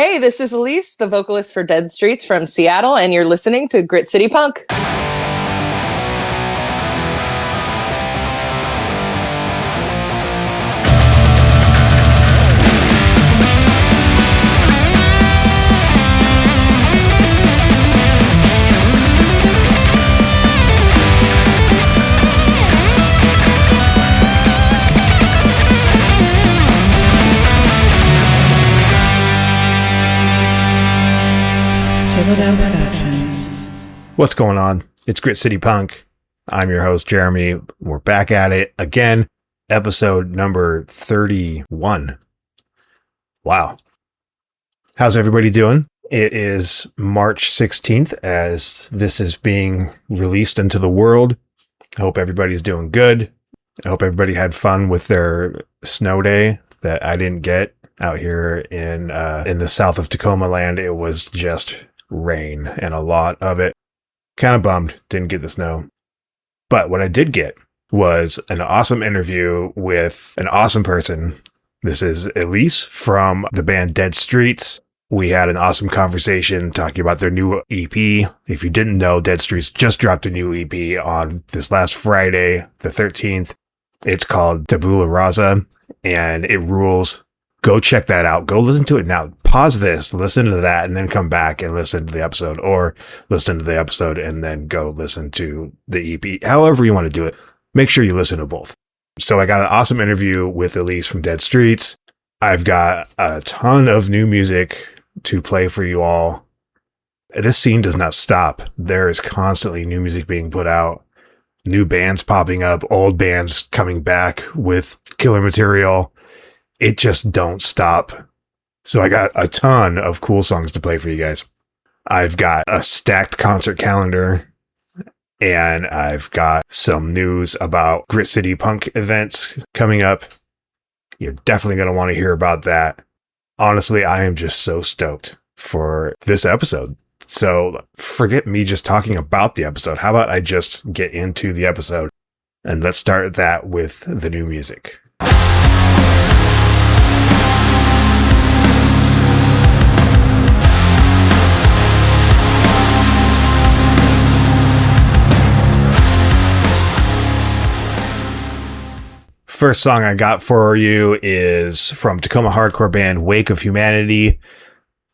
Hey, this is Ilyse, the vocalist for Dead Streets from Seattle, and you're listening to Grit City Punk. What's going on? It's Grit City Punk. I'm your host, Jeremy. We're back at it again. Episode number 31. Wow. How's everybody doing? It is March 16th as this is being released into the world. I hope everybody's doing good. I hope everybody had fun with their snow day that I didn't get out here in the south of Tacoma land. It was just rain and a lot of it. Kind of bummed, didn't get the snow. But what I did get was an awesome interview with an awesome person. This is Ilyse from the band Dead Streets. We had an awesome conversation talking about their new EP. If you didn't know, Dead Streets just dropped a new EP on this last Friday, the 13th. It's called Tabula Rasa, and it rules. Go check that out. Go listen to it now. Pause this, listen to that, and then come back and listen to the episode, or listen to the episode and then go listen to the EP. However you want to do it, make sure you listen to both. So I got an awesome interview with Ilyse from Dead Streets. I've got a ton of new music to play for you all. This scene does not stop. There is constantly new music being put out, new bands popping up, old bands coming back with killer material. It just don't stop. So I got a ton of cool songs to play for you guys. I've got a stacked concert calendar, and I've got some news about Grit City Punk events coming up. You're definitely going to want to hear about that. Honestly, I am just so stoked for this episode. So forget me just talking about the episode. How about I just get into the episode, and let's start that with the new music. First song I got for you is from Tacoma hardcore band Wake of Humanity.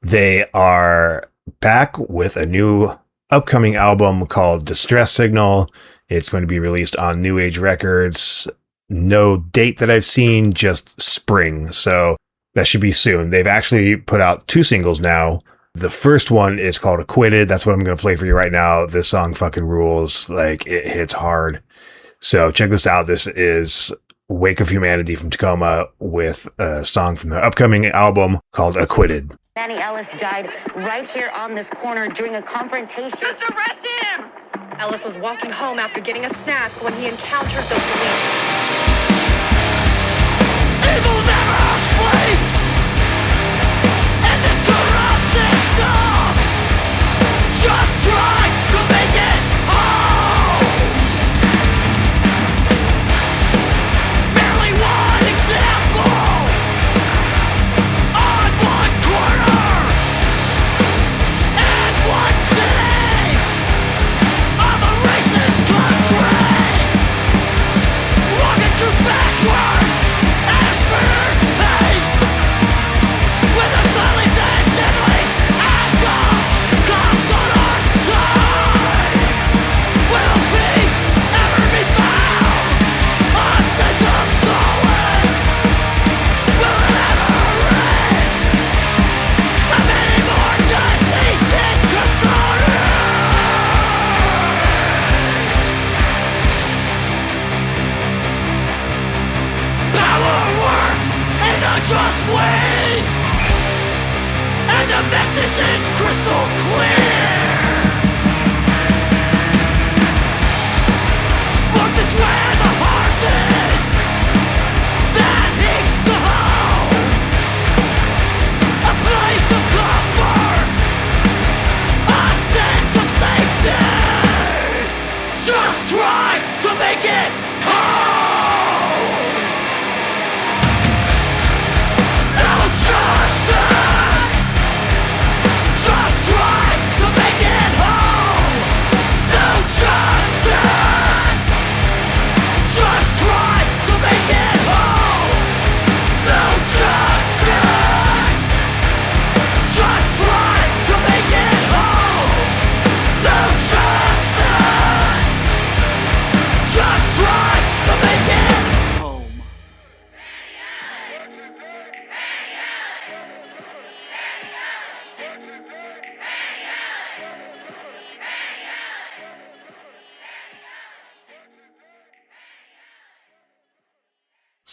They are back with a new upcoming album called Distress Signal. It's going to be released on New Age Records. No date that I've seen, just spring. So that should be soon. They've actually put out 2 singles now. The first one is called Acquitted. That's what I'm going to play for you right now. This song fucking rules. Like, it hits hard. So check this out. This is Wake of Humanity from Tacoma with a song from the upcoming album called Acquitted. Manny Ellis died right here on this corner during a confrontation. Just arrest him! Ellis was walking home after getting a snack when he encountered the police. Evil never sleeps in this corrupt system. Just try to make it home. Merely one example on one corner and one city of a racist country. Walking through backwards at a spur's pace, with a silence as deadly as the cops on our time. Will peace ever be found? A sense of solace, will it ever end? How many more deceased in custody? Power works in unjust ways, and the message is crystal clear. Work is where the heart is, that heats the home. A place of comfort, a sense of safety. Just try to make it home. No justice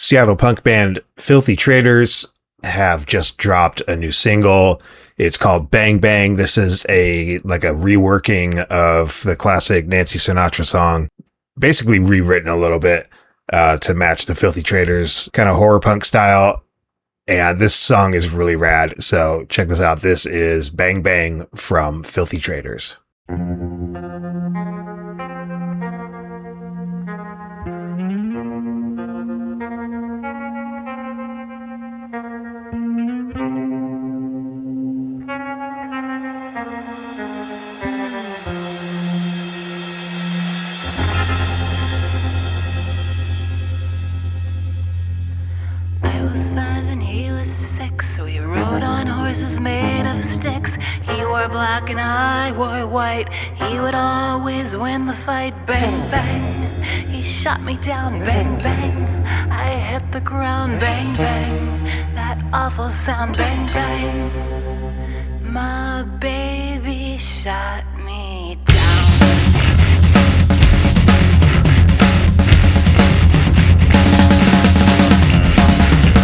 Seattle punk band Filthy Traitors have just dropped a new single. It's called Bang Bang. This is a reworking of the classic Nancy Sinatra song, basically rewritten a little bit to match the Filthy Traitors kind of horror punk style. And this song is really rad. So check this out. This is Bang Bang from Filthy Traitors. We rode on horses made of sticks. He wore black and I wore white. He would always win the fight. Bang, bang. He shot me down. Bang, bang. I hit the ground. Bang, bang. That awful sound. Bang, bang. My baby shot me down.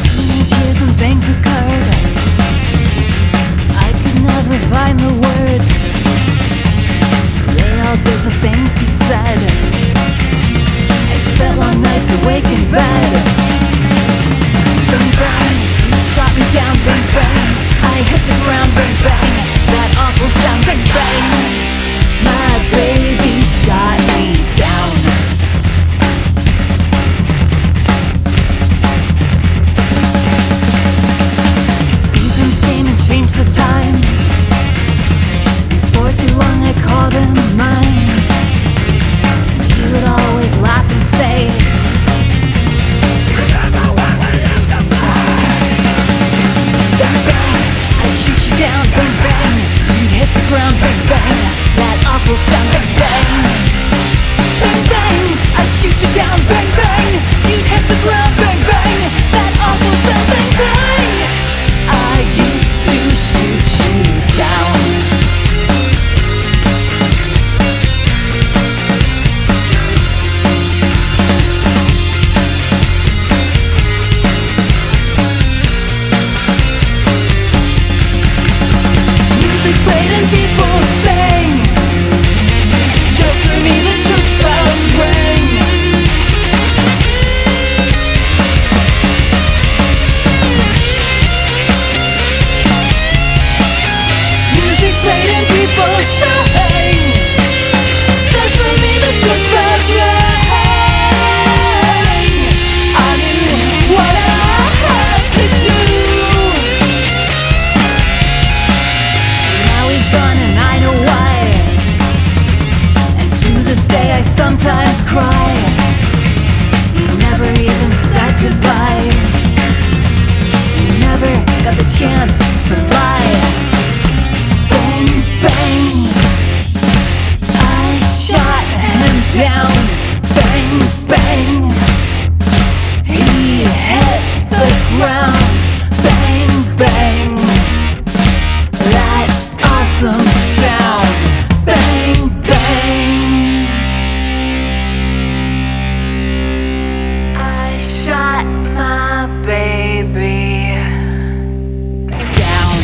2 years and bangs occurred. I could never find the words. They all did the things he said. I spent long nights awake in bed. Bang bang, he shot me down. Bang bang, I hit the ground. Bang bang, that awful sound. Bang bang, my baby shot me down. Change the time. For too long I called him mine. He would always laugh and say, remember when we used to play? Bang bang, I'd shoot you down. Bang bang, you'd hit the ground. Bang bang, that awful sound. Bang bang, bang bang, I'd shoot you down. Bang bang, you'd hit the ground. Bang bang, that awful sound. Bang bang, I used to shoot you down. Music played and people sang. Just for me the church bells rang. Played and people sang. Just for me the church bells rang. I knew what I had to do. Now he's gone and I know why. And to this day I sometimes cry. He never even said goodbye. He never got the chance to lie. Bang, bang, I shot him down. Bang, bang, he hit the ground. Bang, bang, that awesome sound. Bang, bang, I shot my baby down.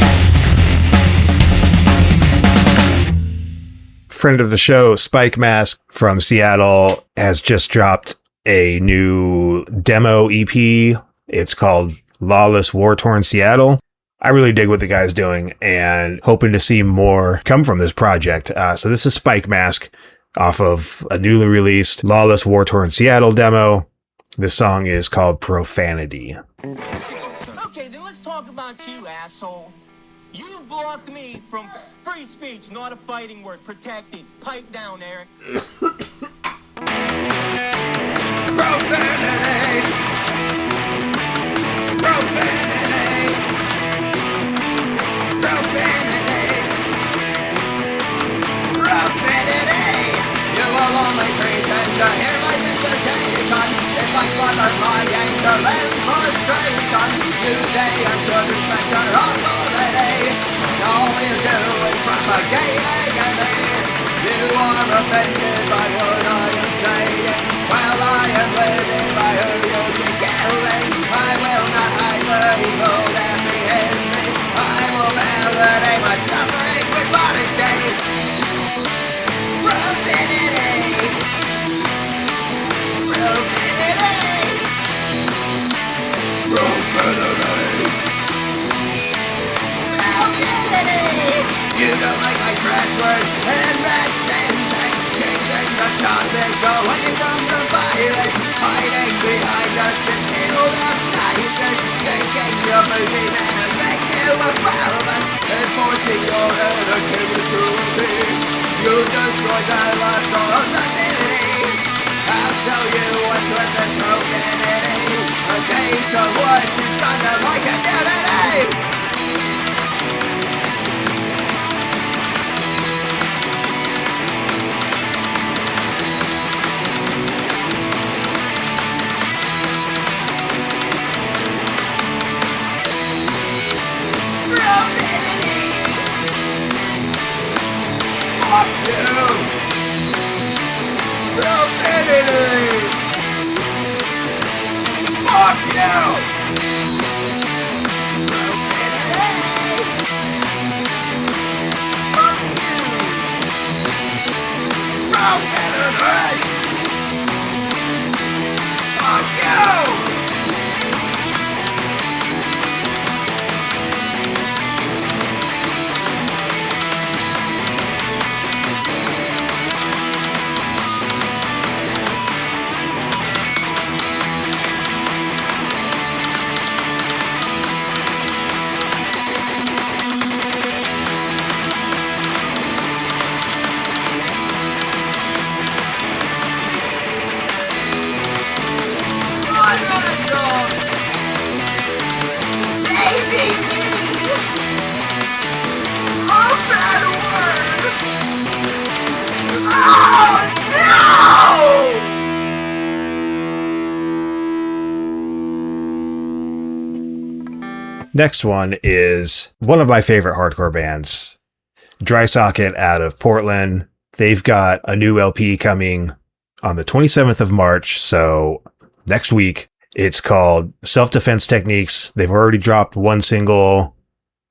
Friend of the show, Spikemasc from Seattle, has just dropped a new demo EP. It's called Lawless War-Torn Seattle. I really dig what the guy's doing and hoping to see more come from this project. So this is Spikemasc off of a newly released Lawless War-Torn Seattle demo. This song is called Profanity. Okay, then let's talk about you, asshole. You've blocked me from free speech, not a fighting word. Protected. Pipe down, Eric. Profanity. Profanity. Profanity. Profanity. You will only pretend to hear my dissertation if I swallow my anger and frustration. Today I'm sure to spend your authority. All you do is propagate agony. You are offended by what I am saying. Well, I am living by who you can get battling. I will not hide the evil that beheads me. I will bear the name of suffering with modesty. Profanity. Profanity. Profanity. You don't like my crash words and that syntax. Changing the topic, but when it comes to violence, hiding behind a shield of niceness, taking your movie man and make you a problem, and forcing your entertainment to repeat. You destroy the lust of sanity. I'll show you what's worth the profanity. A taste of what you've done to my community. Next one is one of my favorite hardcore bands, Dry Socket out of Portland. They've got a new LP coming on the 27th of March, so next week. It's called Self-Defense Techniques. They've already dropped one single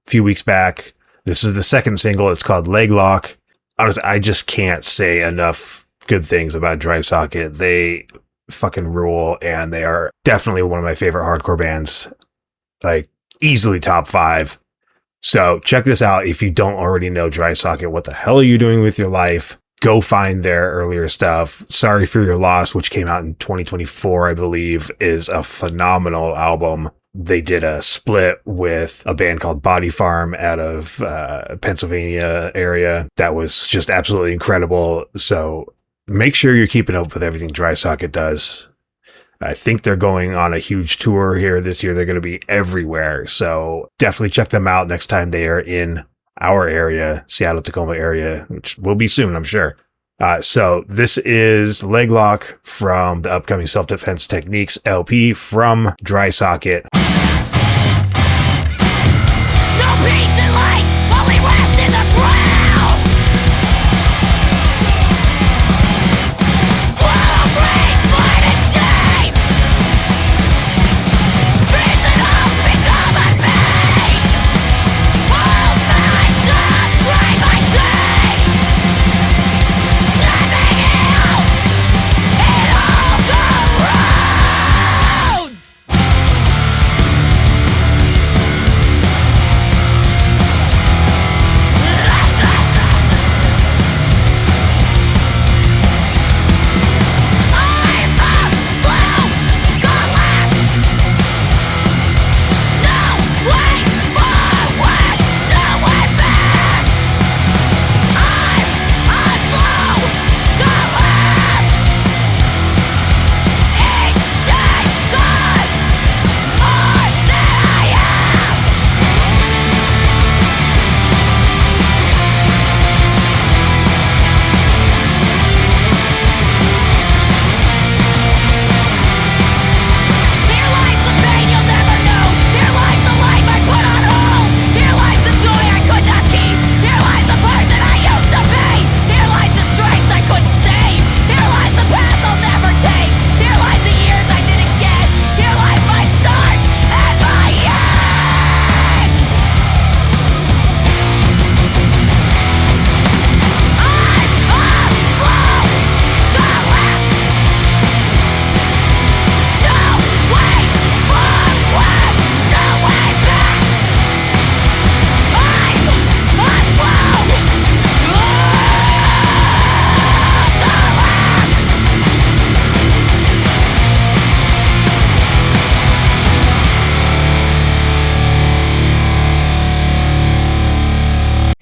a few weeks back. This is the second single. It's called Leg Lock. Honestly, I just can't say enough good things about Dry Socket. They fucking rule, and they are definitely one of my favorite hardcore bands. Like, easily top 5. So check this out. If you don't already know Dry Socket, what the hell are you doing with your life? Go find their earlier stuff. Sorry for Your Loss, which came out in 2024, I believe, is a phenomenal album. They did a split with a band called Body Farm out of Pennsylvania area. That was just absolutely incredible. So make sure you're keeping up with everything Dry Socket does. I think they're going on a huge tour here this year. They're going to be everywhere. So definitely check them out next time they are in our area, Seattle, Tacoma area, which will be soon, I'm sure. So this is Leg Lock from the upcoming Self-Defense Techniques LP from Dry Socket. No peace in life, only rest in the ground. Swallow brain, blood and shame. Treason all become unmade. Hold my tongue, grind my teeth. Nothing else, it all corrodes.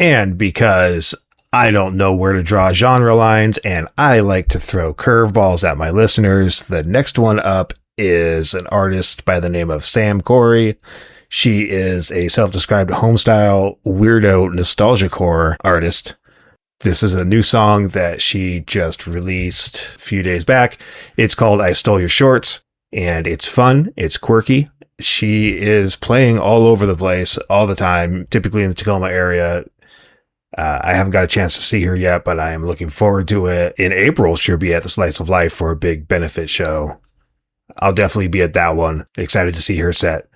And because I don't know where to draw genre lines and I like to throw curveballs at my listeners, the next one up is an artist by the name of Cori. She is a self-described homestyle weirdo nostalgiacore artist. This is a new song that she just released a few days back. It's called I Stole Your Shorts, and it's fun. It's quirky. She is playing all over the place all the time, typically in the Tacoma area. I haven't got a chance to see her yet, but I am looking forward to it. In April, she'll be at the Slice of Life for a big benefit show. I'll definitely be at that one. Excited to see her set.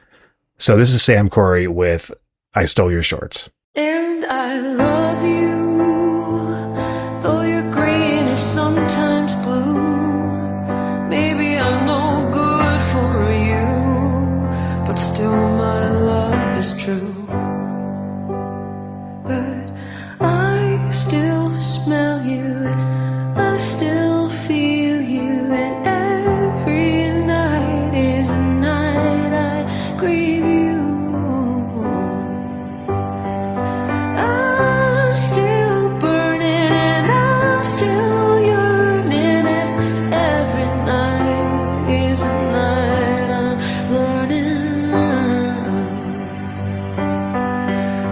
So this is Cori with I Stole Your Shorts. And I love you, though your green is sometimes blue. Maybe I'm no good for you, but still my love is true. But I still smell you, and I still feel you, and every night is a night I grieve you. I'm still burning and I'm still yearning, and every night is a night I'm learning.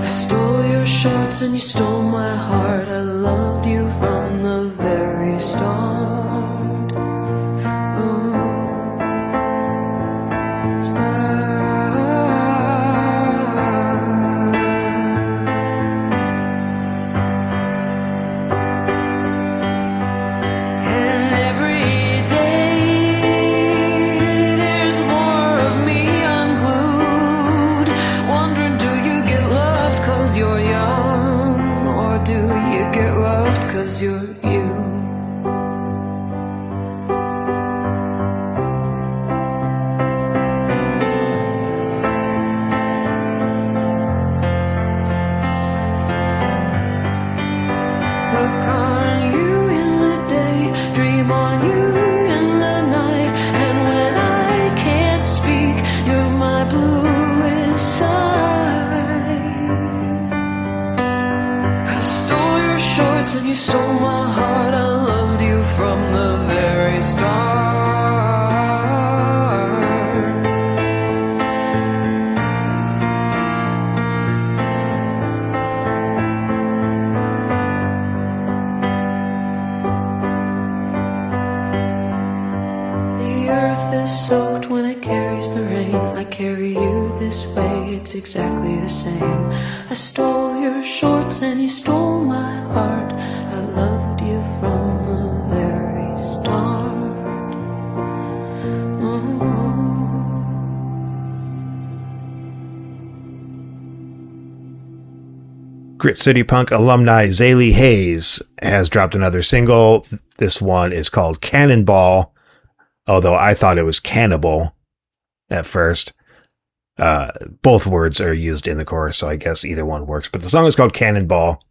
I stole your shorts and you stole my heart. I loved you from the very start. And every day there's more of me unglued, wondering, do you get loved 'cause you're young, or do you get loved 'cause you're you? Look on you in the day, dream on you in the night, and when I can't speak, you're my bluest side. I stole your shorts and you stole my heart. I loved you from the very start. The earth is soaked when it carries the rain. I carry you this way, it's exactly the same. I stole your shorts and you stole my heart. I loved you from the very start. Grit City Punk alumni Zailee Haze has dropped another single. This one is called Cannonball, although I thought it was Cannibal at first. Both words are used in the chorus, so I guess either one works. But the song is called Cannonball.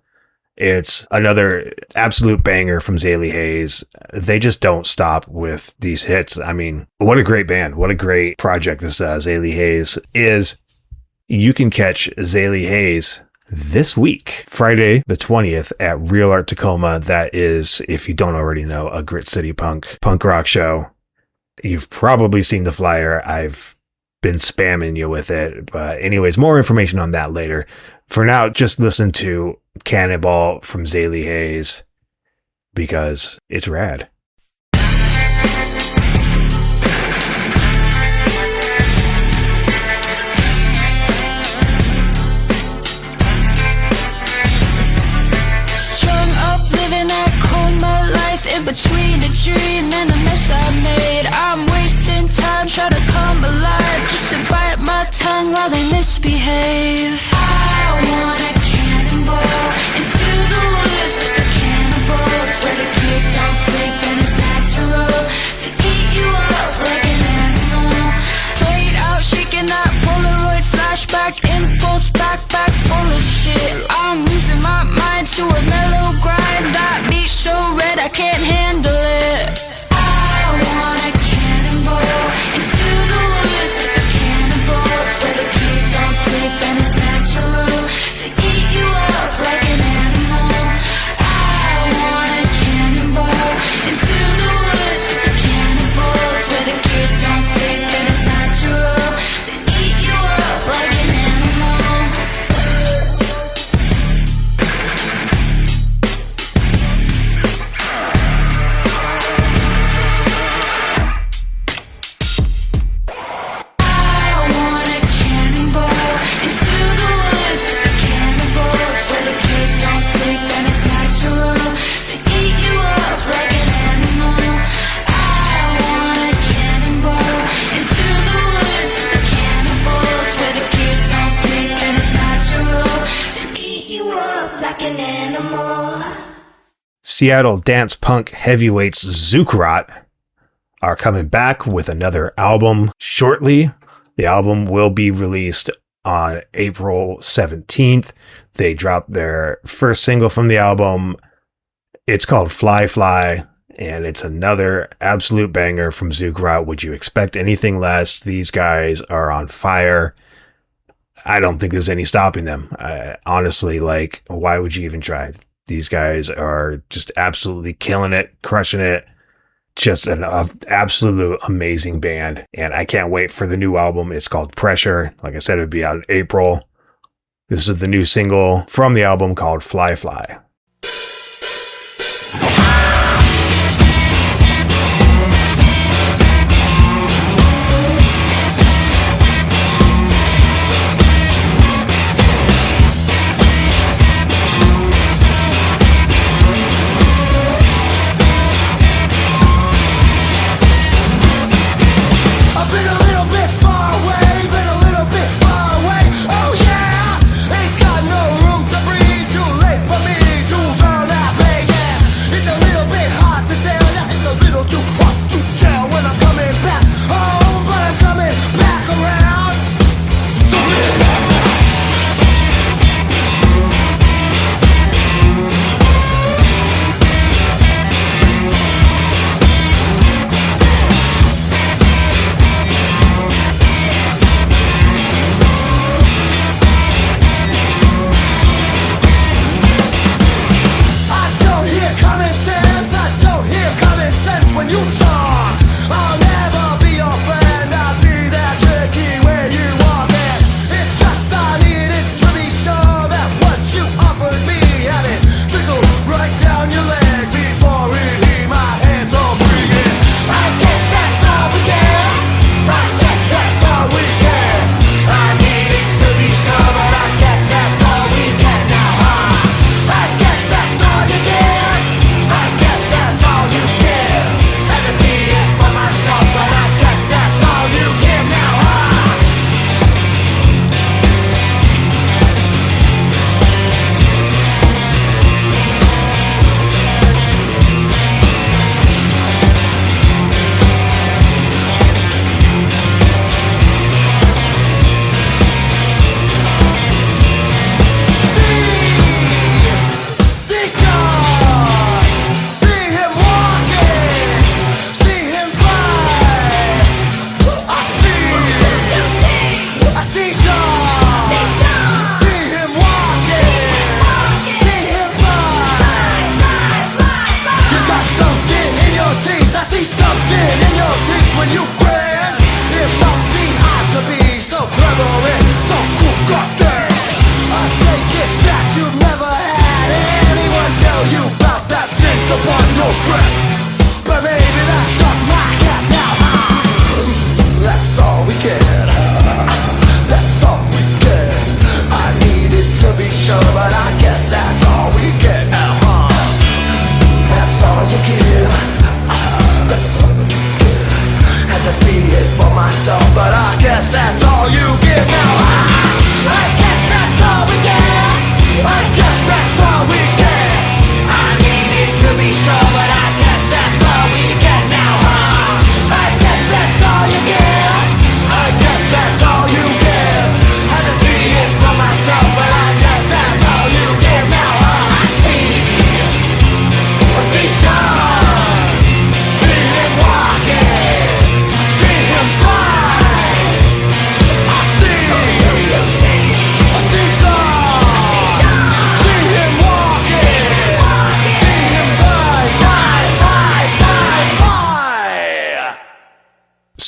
It's another absolute banger from Zailee Haze. They just don't stop with these hits. I mean, what a great band. What a great project this Zailee Haze is. You can catch Zailee Haze this week, Friday the 20th at Real Art Tacoma. That is, if you don't already know, a Grit City punk rock show. You've probably seen the flyer. I've been spamming you with it. But anyways, more information on that later. For now, just listen to Cannonball from Zailee Haze because it's rad. Between a dream and a mess I made, I'm wasting time trying to come alive, just to bite my tongue while they misbehave. I want a cannonball into the woods with the cannibals, where the kids don't sleep and it's natural to eat you up like an animal. Laid out shaking that Polaroid flashback, impulse backpack full of shit. I'm losing my mind to a mellow grind, that beat so red I can't handle it. I want a cannonball into the woods with the cannibals, where the kids don't sleep and it's natural to eat up like an animal. Seattle dance punk heavyweights Zookraught are coming back with another album shortly. The album will be released on April 17th. They dropped their first single from the album. It's called Fly Fly, and it's another absolute banger from Zookraught. Would you expect anything less? These guys are on fire. I don't think there's any stopping them. Honestly, like, why would you even try? These guys are just absolutely killing it, crushing it. Just an absolute amazing band. And I can't wait for the new album. It's called Pressure. Like I said, it'll be out in April. This is the new single from the album called Fly Fly.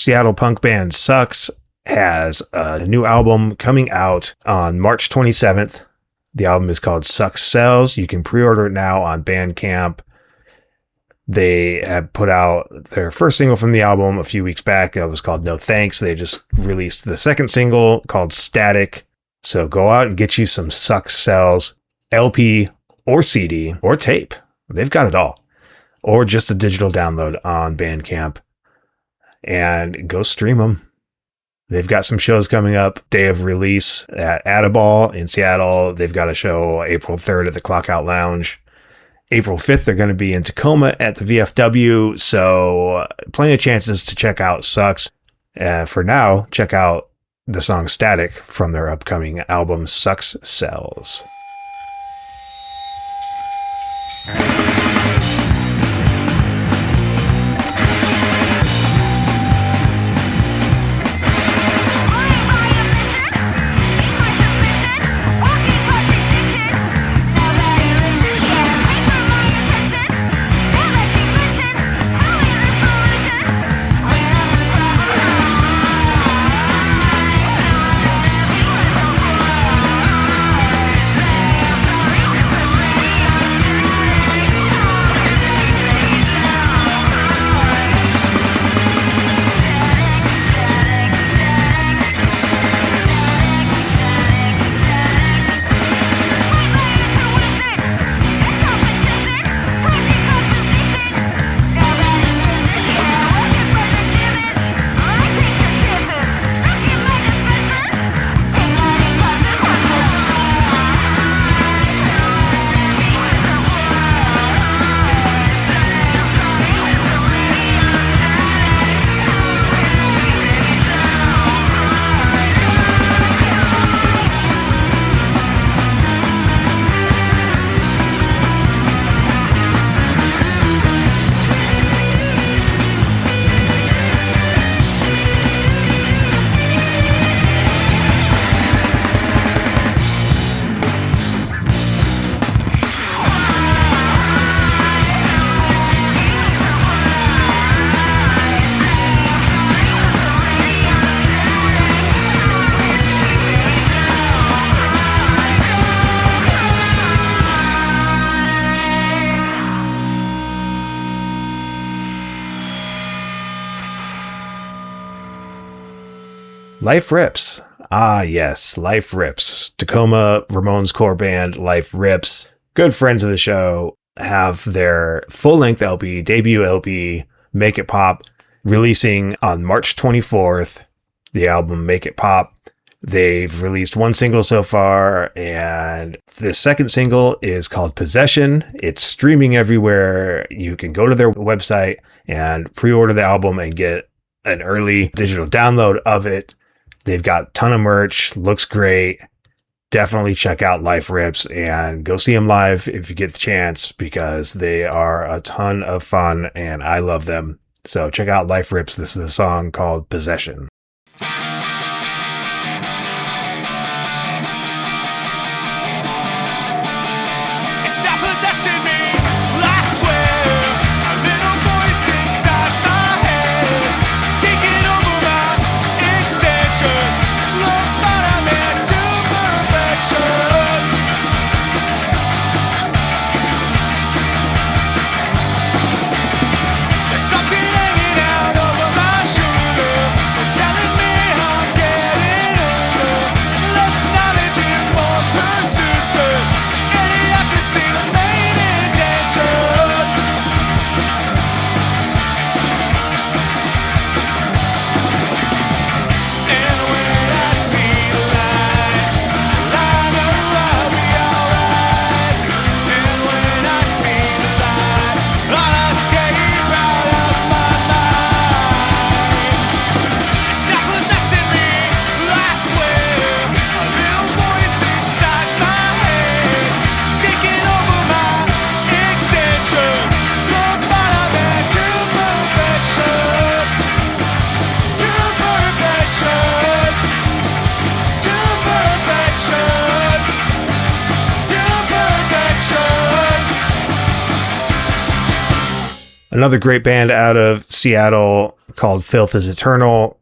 Seattle punk band Sucks has a new album coming out on March 27th. The album is called Sucks Sells. You can pre-order it now on Bandcamp. They have put out their first single from the album a few weeks back. It was called No Thanks. They just released the second single called Static. So go out and get you some Sucks Sells LP or CD or tape. They've got it all. Or just a digital download on Bandcamp. And go stream them. They've got some shows coming up. Day of release at Adaball in Seattle. They've got a show April 3rd at the Clockout Lounge. April 5th, they're going to be in Tacoma at the VFW. So plenty of chances to check out Sucks. For now, check out the song Static from their upcoming album Sucks Sells. Life Rips. Ah, yes, Life Rips. Tacoma, Ramones core band, Life Rips. Good friends of the show have their full-length LP, debut LP, Make It Pop, releasing on March 24th. The album Make It Pop. They've released one single so far, and the second single is called Possession. It's streaming everywhere. You can go to their website and pre-order the album and get an early digital download of it. They've got a ton of merch, looks great. Definitely check out Life Rips and go see them live if you get the chance, because they are a ton of fun and I love them. So check out Life Rips. This is a song called Possession. Another great band out of Seattle called Filth is Eternal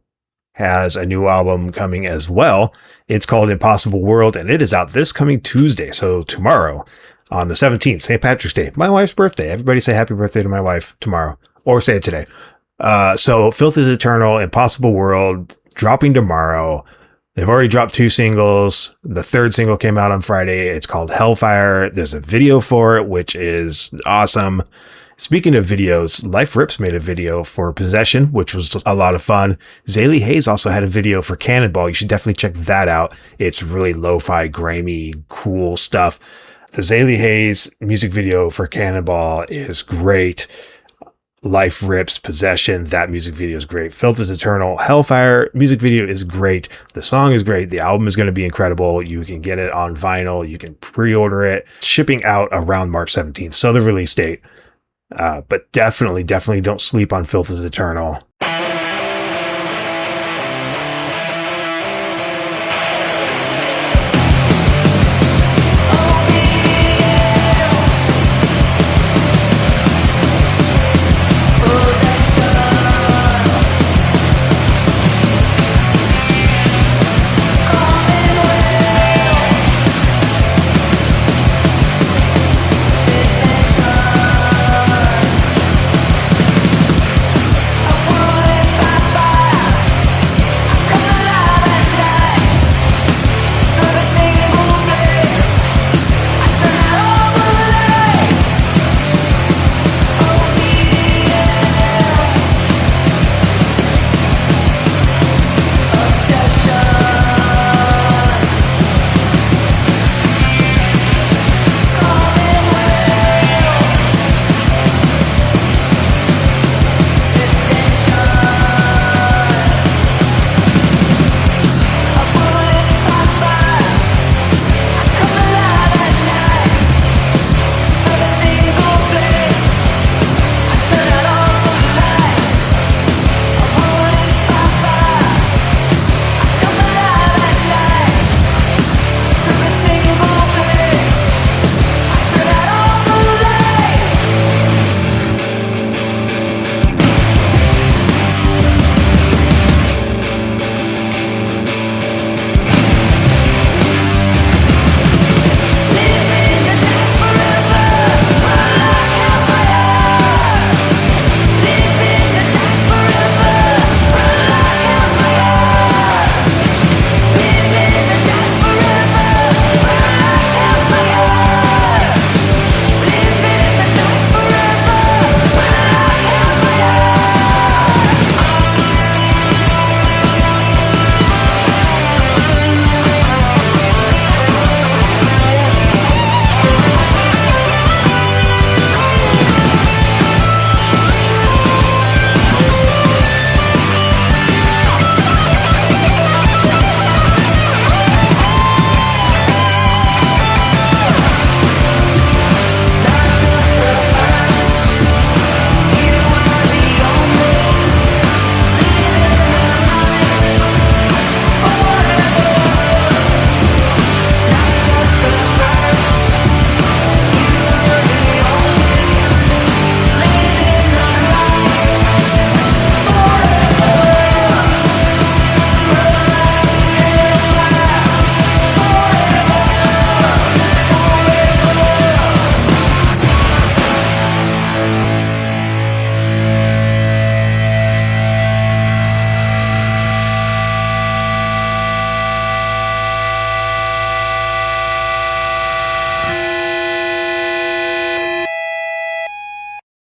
has a new album coming as well. It's called Impossible World, and it is out this coming Tuesday, so tomorrow, on the 17th, St. Patrick's Day, my wife's birthday. Everybody say happy birthday to my wife tomorrow, or say it today. So Filth is Eternal, Impossible World, dropping tomorrow. They've already dropped 2 singles. The third single came out on Friday. It's called Hellfire. There's a video for it, which is awesome. Speaking of videos, Life Rips made a video for Possession, which was a lot of fun. Zailee Haze also had a video for Cannonball. You should definitely check that out. It's really lo-fi, grimy, cool stuff. The Zailee Haze music video for Cannonball is great. Life Rips, Possession, that music video is great. Filth is Eternal, Hellfire music video is great. The song is great. The album is going to be incredible. You can get it on vinyl. You can pre-order it. Shipping out around March 17th, so the release date. But definitely don't sleep on Filth is Eternal.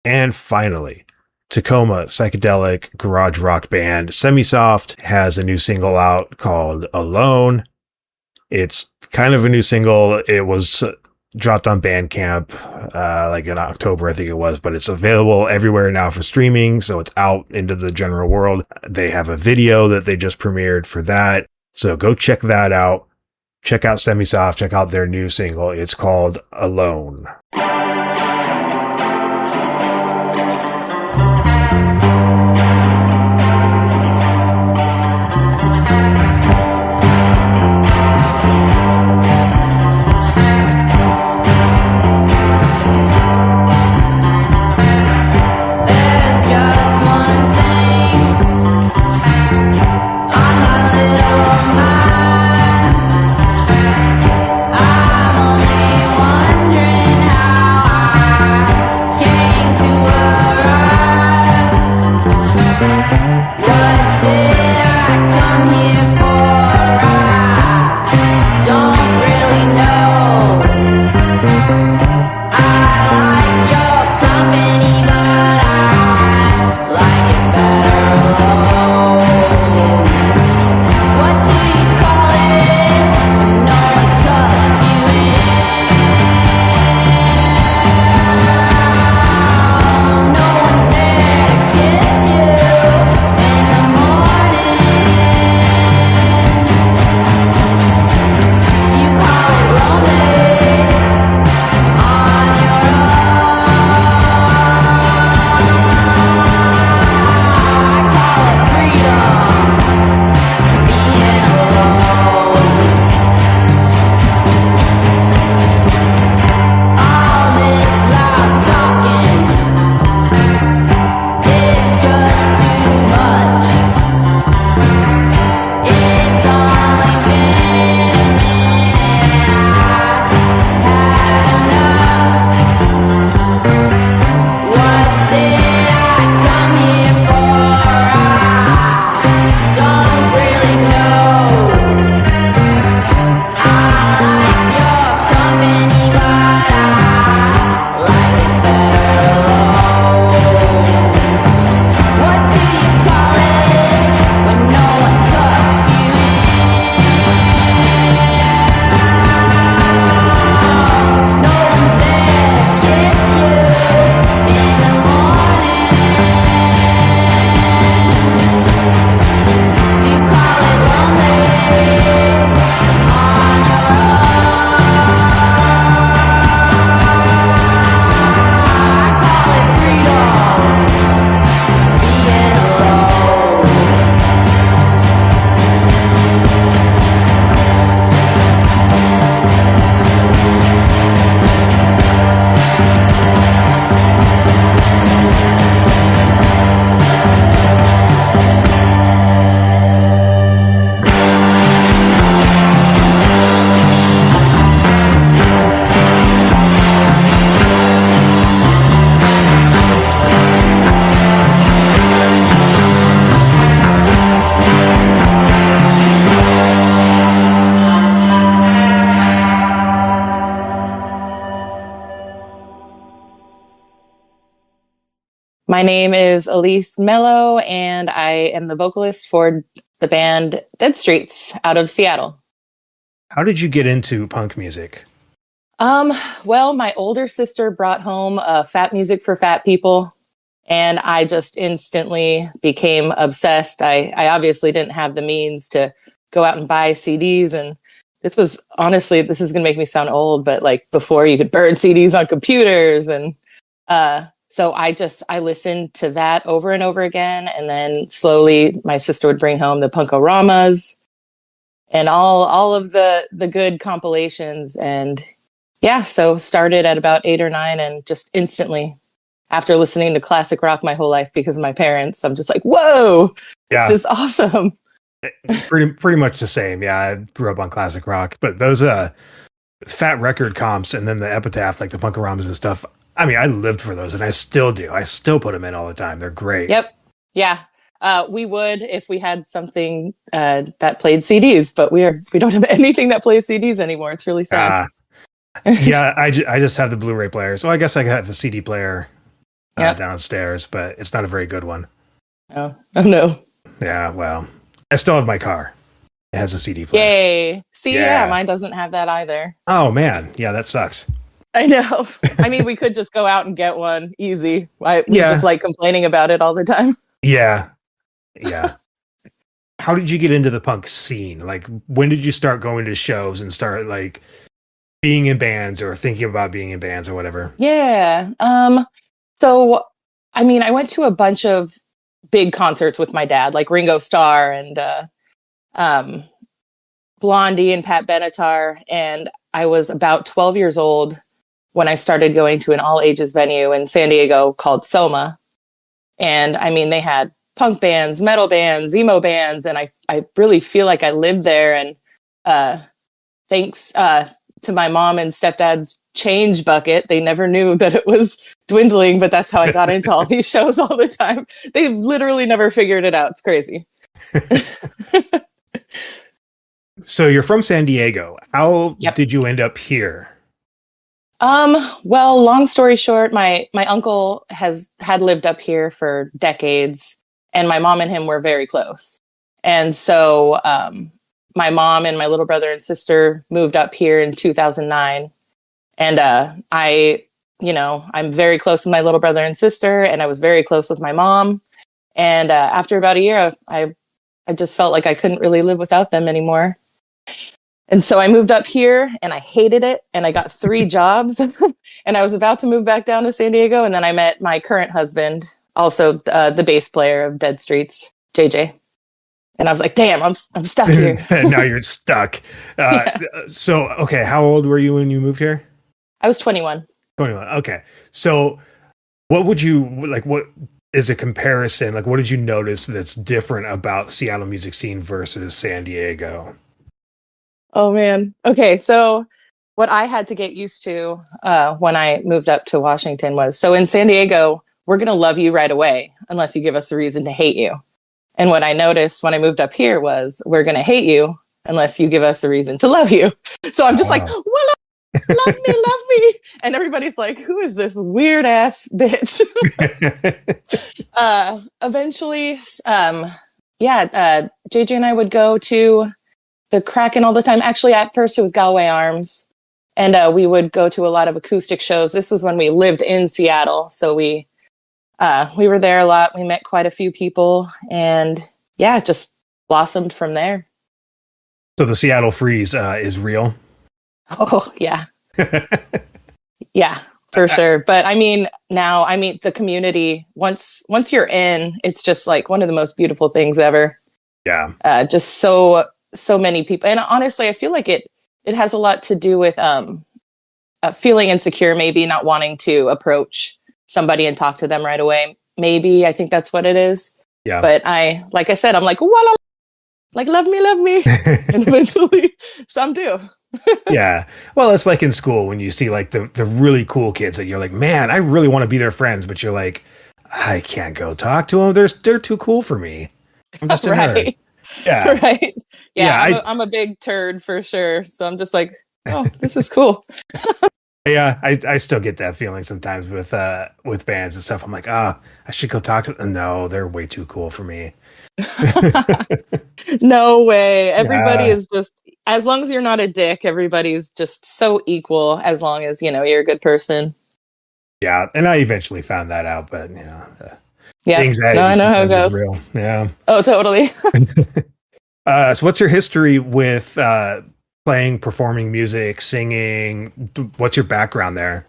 And finally, Tacoma psychedelic garage rock band Semisoft has a new single out called Alone. It's kind of a new single. It was dropped on Bandcamp like in October, I think it was, but it's available everywhere now for streaming, so it's out into the general world. They have a video that they just premiered for that, so go check that out. Check out Semisoft, check out their new single. It's called Alone. I'm only wondering how I My name is Ilyse Mello, and I am the vocalist for the band Dead Streets out of Seattle. How did you get into punk music? Well, my older sister brought home fat music for fat people, and I just instantly became obsessed. I obviously didn't have the means to go out and buy CDs, and this was honestly, this is going to make me sound old, but like before you could burn CDs on computers, and so I listened to that over and over again, and then slowly my sister would bring home the Punk-O-Ramas and all of the good compilations, and yeah, so started at about 8 or 9, and just instantly, after listening to classic rock my whole life because of my parents, I'm just like, whoa, Yeah. this is awesome. Pretty much the same. Yeah, I grew up on classic rock, but those fat record comps and then the Epitaph, like the Punk-O-Ramas and stuff. I mean, I lived for those, and I still do. I still put them in all the time. They're great. Yep. Yeah. We would if we had something that played CDs, but we don't have anything that plays CDs anymore. It's really sad. Yeah, I just have the Blu-ray player, so I guess I have a CD player downstairs, but it's not a very good one. Oh no. Yeah, well, I still have my car. It has a CD player. Yay. See, yeah, mine doesn't have that either. Oh, man. Yeah, that sucks. I know. I mean, we could just go out and get one easy. We just like complaining about it all the time. Yeah. Yeah. How did you get into the punk scene? Like, when did you start going to shows and start like being in bands or thinking about being in bands or whatever? Yeah. So, I mean, I went to a bunch of big concerts with my dad, like Ringo Starr and Blondie and Pat Benatar. And I was about 12 years old when I started going to an all ages venue in San Diego called Soma. And I mean, they had punk bands, metal bands, emo bands. And I really feel like I lived there. And thanks to my mom and stepdad's change bucket, they never knew that it was dwindling, but that's how I got into all these shows all the time. They literally never figured it out. It's crazy. So you're from San Diego. How did you end up here? Well, long story short, my uncle had lived up here for decades, and my mom and him were very close. And so my mom and my little brother and sister moved up here in 2009. And I'm very close with my little brother and sister, and I was very close with my mom. And after about a year, I just felt like I couldn't really live without them anymore. And so I moved up here, and I hated it, and I got 3 jobs, and I was about to move back down to San Diego, and then I met my current husband, also the bass player of Dead Streets, JJ. And I was like, damn, I'm stuck here. Now you're stuck. So, okay, how old were you when you moved here? I was 21. 21, okay. So what would you, like, what is a comparison? Like, what did you notice that's different about Seattle music scene versus San Diego? Oh, man. Okay, so what I had to get used to when I moved up to Washington was, so in San Diego, we're going to love you right away unless you give us a reason to hate you. And what I noticed when I moved up here was, we're going to hate you unless you give us a reason to love you. So I'm just like, well, love me. And everybody's like, who is this weird ass bitch? Eventually, JJ and I would go to the Kraken all the time. Actually, at first it was Galway Arms, and we would go to a lot of acoustic shows. This was when we lived in Seattle, so we were there a lot. We met quite a few people, and it just blossomed from there. So the Seattle freeze is real? Oh, yeah. Yeah, for sure. But I mean, now, the community, once you're in, it's just like one of the most beautiful things ever. Yeah. Just so many people. And honestly, I feel like it has a lot to do with feeling insecure, maybe not wanting to approach somebody and talk to them right away. Maybe I think that's what it is. Yeah. But like I said, I'm like, voila, like, love me. And eventually some do. Yeah. Well, it's like in school when you see like the really cool kids that you're like, man, I really want to be their friends, but you're like, I can't go talk to them. They're too cool for me. I'm just a nerd. Yeah. Right. Yeah. I'm a big turd for sure. So I'm just like, oh, this is cool. Yeah, I still get that feeling sometimes with bands and stuff. I'm like, I should go talk to them. No, they're way too cool for me. No way. Everybody Yeah. is just, as long as you're not a dick, everybody's just so equal as long as, you're a good person. Yeah, and I eventually found that out, but the Yeah. No, anxiety I know how it sometimes is goes. real. Yeah. Oh, totally. So what's your history with playing, performing music, singing? What's your background there?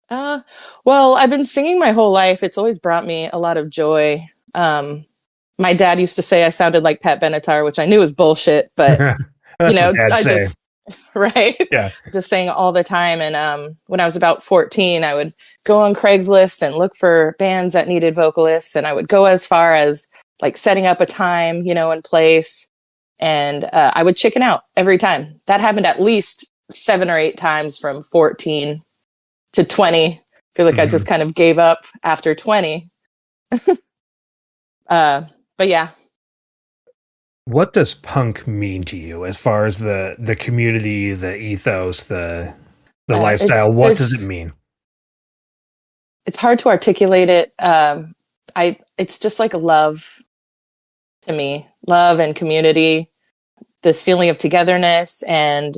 Well, I've been singing my whole life. It's always brought me a lot of joy. My dad used to say I sounded like Pat Benatar, which I knew was bullshit, but That's what dads I say. just right, Yeah. just sang all the time. And when I was about 14, I would go on Craigslist and look for bands that needed vocalists, and I would go as far as like setting up a time, and place, and I would chicken out every time. That happened at least 7 or 8 times from 14 to 20. I feel like I just kind of gave up after 20. But yeah. What does punk mean to you as far as the community, the ethos, the lifestyle? What does it mean? It's hard to articulate it. It's just like a love to me, love and community, this feeling of togetherness, and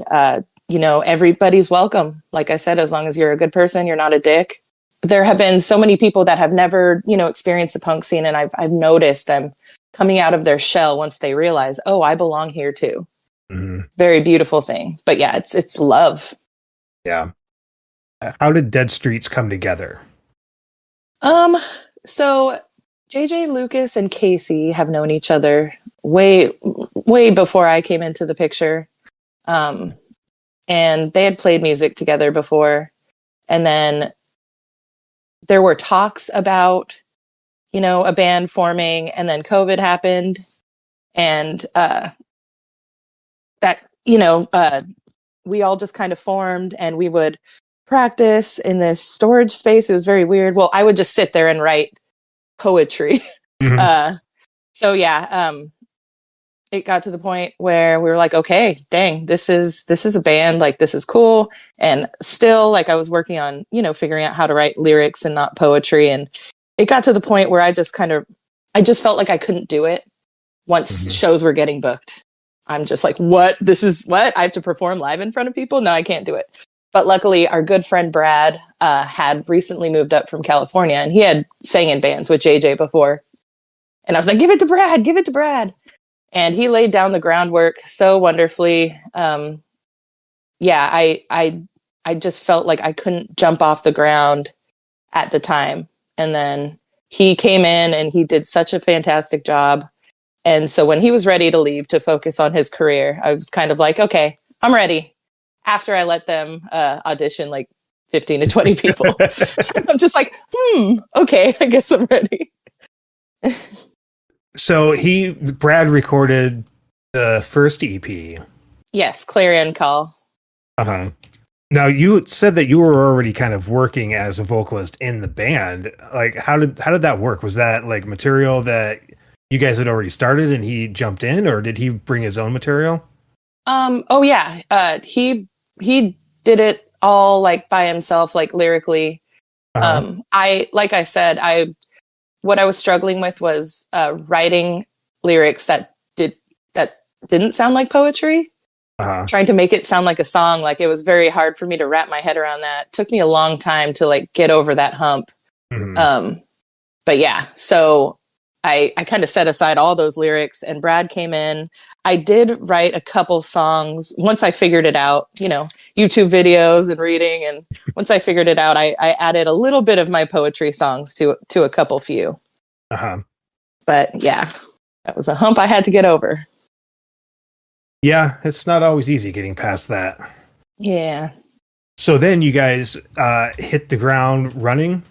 everybody's welcome. Like I said, as long as you're a good person, you're not a dick. There have been so many people that have never, experienced the punk scene, and I've noticed them coming out of their shell once they realize, oh, I belong here too. Mm-hmm. Very beautiful thing. But yeah, it's love. Yeah. How did Dead Streets come together? So JJ, Lucas, and Casey have known each other way before I came into the picture. And they had played music together before. And then there were talks about, a band forming, and then COVID happened. And we all just kind of formed, and we would practice in this storage space. It was very weird. Well, I would just sit there and write poetry. Mm-hmm. So yeah, it got to the point where we were like, okay, dang, this is a band. Like, this is cool. And still, like, I was working on, figuring out how to write lyrics and not poetry. And it got to the point where I just felt like I couldn't do it once shows were getting booked. I'm just like, what? This is what? I have to perform live in front of people? No, I can't do it. But luckily, our good friend Brad had recently moved up from California, and he had sang in bands with JJ before. And I was like, give it to Brad. And he laid down the groundwork so wonderfully. I just felt like I couldn't jump off the ground at the time. And then he came in and he did such a fantastic job. And so when he was ready to leave to focus on his career, I was kind of like, okay, I'm ready. After I let them audition like 15 to 20 people, I'm just like, okay, I guess I'm ready. So Brad recorded the first EP. Yes, Clarion Call. Uh-huh. Now, you said that you were already kind of working as a vocalist in the band. Like, how did that work? Was that like material that you guys had already started and he jumped in, or did he bring his own material? Oh yeah. He did it all like by himself, like lyrically. Like I said, what I was struggling with was writing lyrics that didn't sound like poetry. Trying to make it sound like a song. Like, it was very hard for me to wrap my head around that. It took me a long time to like get over that hump. But yeah, so I kind of set aside all those lyrics, and Brad came in. I did write a couple songs once I figured it out, YouTube videos and reading. And once I figured it out, I added a little bit of my poetry songs to a couple few. But yeah, that was a hump I had to get over. Yeah, it's not always easy getting past that. Yeah. So then you guys hit the ground running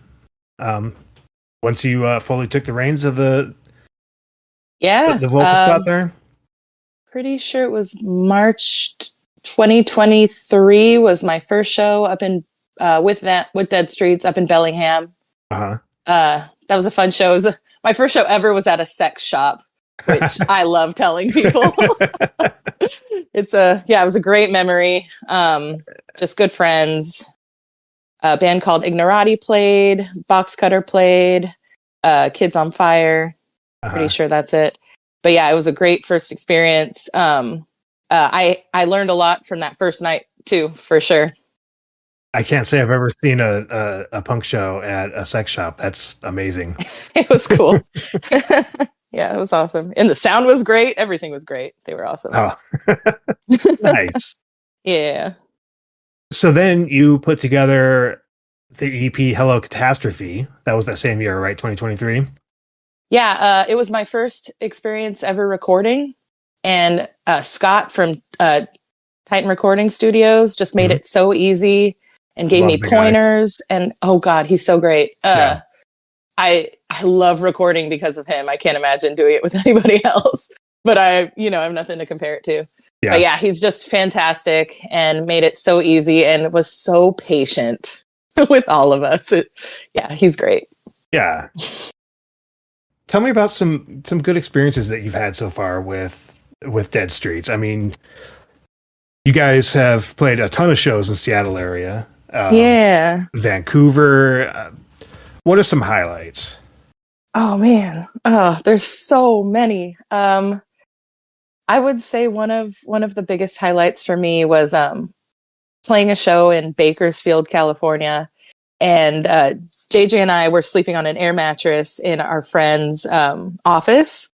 once you fully took the reins of the vocal spot there? Pretty sure it was March 2023 was my first show up in with Dead Streets up in Bellingham. That was a fun show. My first show ever was at a sex shop, which I love telling people. It was a great memory. Just good friends. a band called Ignorati played, Box Cutter played, Kids on Fire. Pretty sure that's it. But yeah, it was a great first experience. I learned a lot from that first night too, for sure. I can't say I've ever seen a punk show at a sex shop. That's amazing. It was cool. Yeah, it was awesome. And the sound was great. Everything was great. They were awesome. Oh, nice. Yeah. So then you put together the EP Hello Catastrophe. That was that same year, right? 2023? Yeah, it was my first experience ever recording. And Scott from Titan Recording Studios just made it so easy and gave me pointers. And oh God, he's so great. I love recording because of him. I can't imagine doing it with anybody else. But I have nothing to compare it to. Yeah. But yeah, he's just fantastic and made it so easy and was so patient with all of us. He's great. Yeah. Tell me about some good experiences that you've had so far with Dead Streets. I mean, you guys have played a ton of shows in Seattle area. Vancouver. What are some highlights? Oh man. There's so many. I would say one of the biggest highlights for me was playing a show in Bakersfield, California, and JJ and I were sleeping on an air mattress in our friend's office,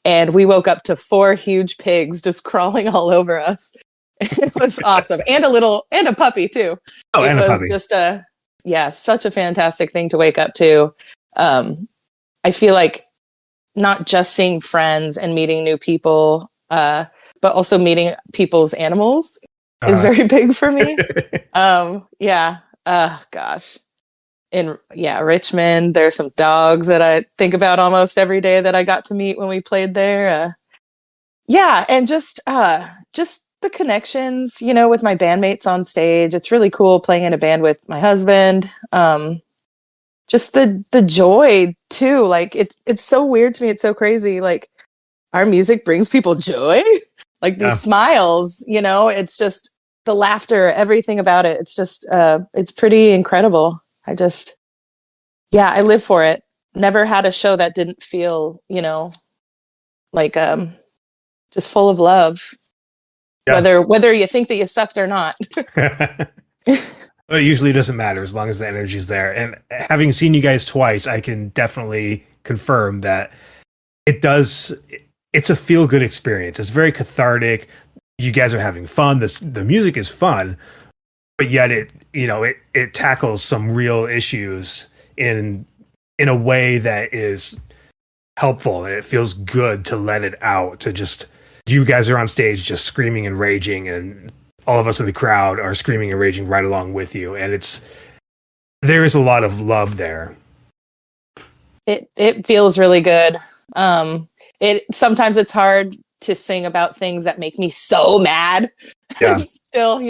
and we woke up to 4 huge pigs just crawling all over us. It was awesome, and a puppy too. Oh, it and was a puppy. Just such a fantastic thing to wake up to. I feel like not just seeing friends and meeting new people, but also meeting people's animals is very big for me. Gosh. In Richmond, there's some dogs that I think about almost every day that I got to meet when we played there. And just the connections, with my bandmates on stage. It's really cool playing in a band with my husband. Just the joy too. Like it's so weird to me. It's so crazy. Like our music brings people joy. Like these smiles, it's just the laughter, everything about it. It's just it's pretty incredible. I live for it. Never had a show that didn't feel, like just full of love. Yeah. Whether you think that you sucked or not. Well, it usually doesn't matter as long as the energy's there. And having seen you guys twice, I can definitely confirm that it's a feel-good experience. It's very cathartic. You guys are having fun. The music is fun, but yet it tackles some real issues in a way that is helpful, and it feels good to let it out. To just, you guys are on stage just screaming and raging, and all of us in the crowd are screaming and raging right along with you. And there is a lot of love there. It feels really good. Sometimes it's hard to sing about things that make me so mad. Yeah. Still,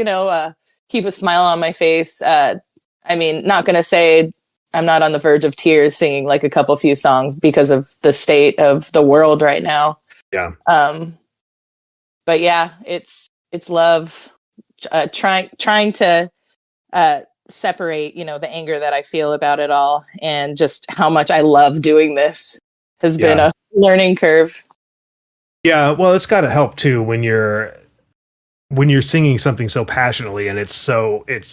keep a smile on my face. Not going to say I'm not on the verge of tears singing like a few songs because of the state of the world right now. Yeah. But yeah, it's love. Trying to separate, the anger that I feel about it all, and just how much I love doing this has been a learning curve. Yeah, well, it's got to help too when you're singing something so passionately, and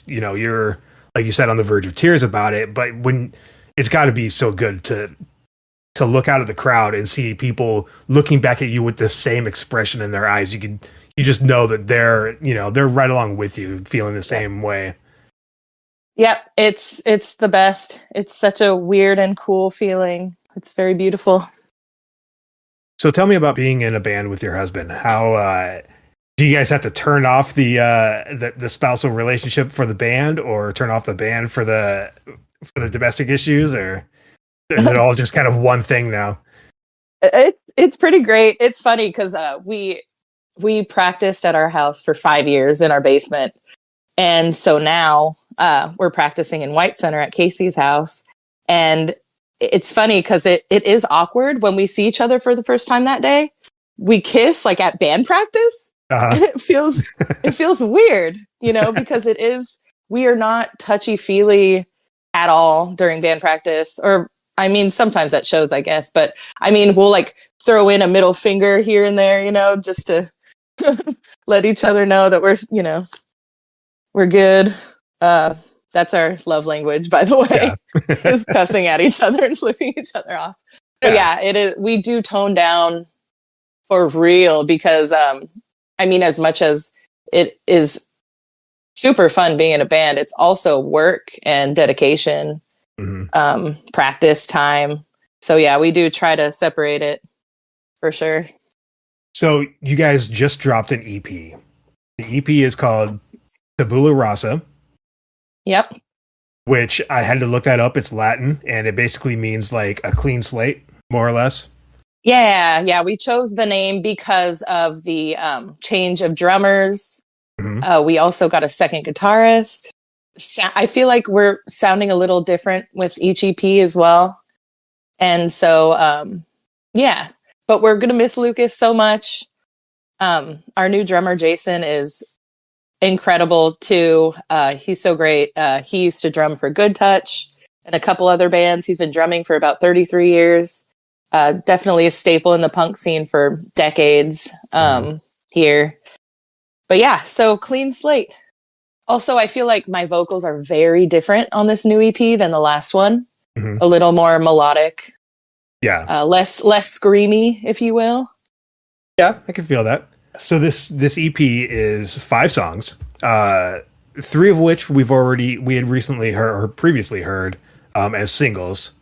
you're, like you said, on the verge of tears about it. But when it's got to be so good to look out at the crowd and see people looking back at you with the same expression in their eyes. You just know that they're right along with you, feeling the same way. Yep, it's the best. It's such a weird and cool feeling. It's very beautiful. So tell me about being in a band with your husband. How do you guys have to turn off the spousal relationship for the band, or turn off the band for the domestic issues, or is it all just kind of one thing now? It's pretty great. It's funny because we practiced at our house for 5 years in our basement. And so now we're practicing in White Center at Casey's house. And it's funny because it is awkward when we see each other for the first time that day. We kiss like at band practice. And it feels weird, because it is we are not touchy-feely at all during band practice. Or, I mean, sometimes at shows, I guess. But, I mean, we'll, like, throw in a middle finger here and there, you know, just to let each other know that we're, you know, we're good. That's our love language, by the way, Yeah. is cussing at each other and flipping each other off. But yeah, it is. We do tone down for real because, I mean, as much as it is super fun being in a band, it's also work and dedication, practice time. So yeah, we do try to separate it for sure. So you guys just dropped an EP. The EP is called Tabula Rasa. Yep. Which I had to look that up. It's Latin, and it basically means like a clean slate, more or less. Yeah. We chose the name because of the change of drummers. We also got a second guitarist. I feel like we're sounding a little different with each EP as well. And so, yeah. But we're going to miss Lucas so much. Our new drummer, Jason, is incredible too. He's so great. He used to drum for Good Touch and a couple other bands. He's been drumming for about 33 years. Definitely a staple in the punk scene for decades here. But yeah, so clean slate. Also, I feel like my vocals are very different on this new EP than the last one. A little more melodic. Yeah. Less screamy, if you will. Yeah, I can feel that. So this EP is 5 songs, 3 of which we had recently heard or previously heard as singles.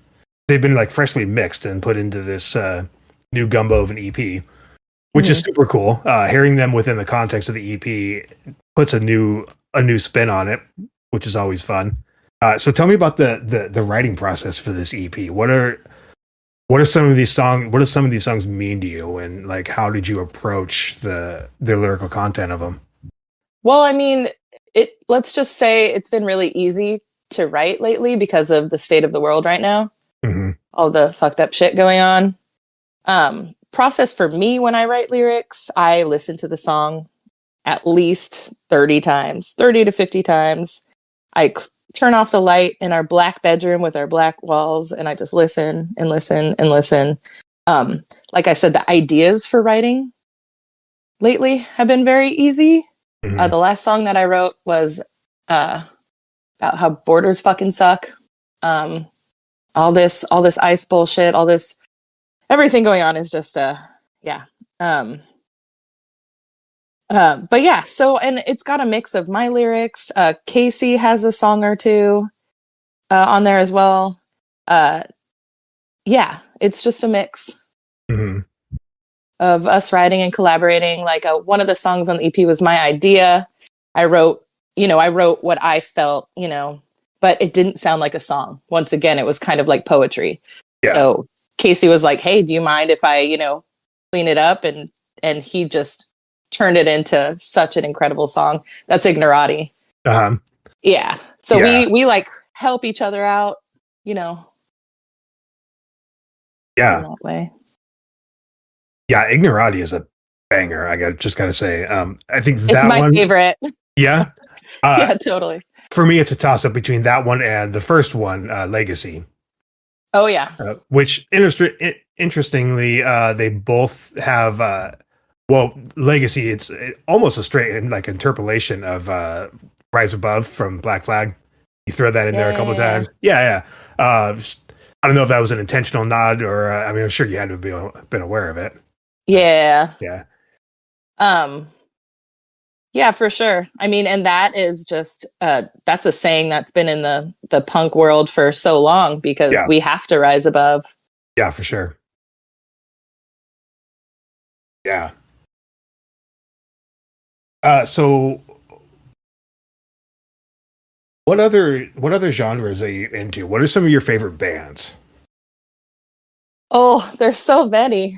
They've been like freshly mixed and put into this new gumbo of an EP, which is super cool. Hearing them within the context of the EP puts a new spin on it, which is always fun. So tell me about the writing process for this EP. What are some of these songs? What do some of these songs mean to you, and like how did you approach the lyrical content of them? Well, I mean, let's just say it's been really easy to write lately because of the state of the world right now. All the fucked up shit going on. Process for me when I write lyrics, I listen to the song at least 30 to 50 times. I turn off the light in our black bedroom with our black walls, and I just listen and listen and listen. Like I said, the ideas for writing lately have been very easy. The last song that I wrote was about how borders fucking suck. All this ICE bullshit, everything going on is just yeah. But yeah, so, and it's got a mix of my lyrics. Casey has a song or two on there as well. Yeah, it's just a mix of us writing and collaborating. Like one of the songs on the EP was my idea. I wrote what I felt, but it didn't sound like a song. Once again, it was kind of like poetry. Yeah. So Casey was like, "Hey, do you mind if I, clean it up?" And he just turned it into such an incredible song. That's Ignorati. Yeah. So we like help each other out, Yeah. In that way. Yeah, Ignorati is a banger. I gotta say. I think it's my favorite. Yeah. Yeah, totally. For me, it's a toss up between that one and the first one, Legacy. Oh yeah. Which interestingly, they both have. Legacy. It's almost a straight like interpolation of Rise Above from Black Flag. You throw that in there a couple of times. Yeah. I don't know if that was an intentional nod or. I'm sure you had to have been aware of it. Yeah. Yeah. Yeah, for sure. And that is just that's a saying that's been in the punk world for so long because we have to rise above. Yeah, for sure. Yeah. So what other genres are you into? What are some of your favorite bands? Oh, there's so many.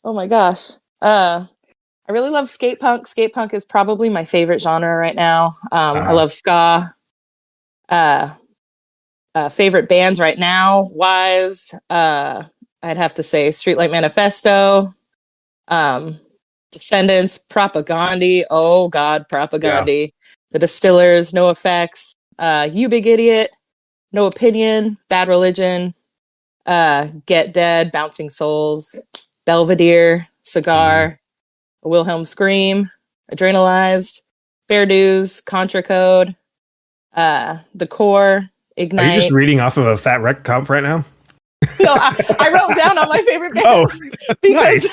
Oh my gosh. I really love skate punk. Skate punk is probably my favorite genre right now. I love ska. Favorite bands right now wise, I'd have to say Streetlight Manifesto, Descendants, Propagandhi. Oh God, Propagandhi. Yeah. The Distillers, No Effects. You Big Idiot, No Opinion, Bad Religion, Get Dead, Bouncing Souls, Belvedere, Cigar, Wilhelm Scream, Adrenalized, Fair Dues, Contra Code, The Core, Ignite. Are you just reading off of a Fat Wreck comp right now? No, I wrote down all my favorite bands because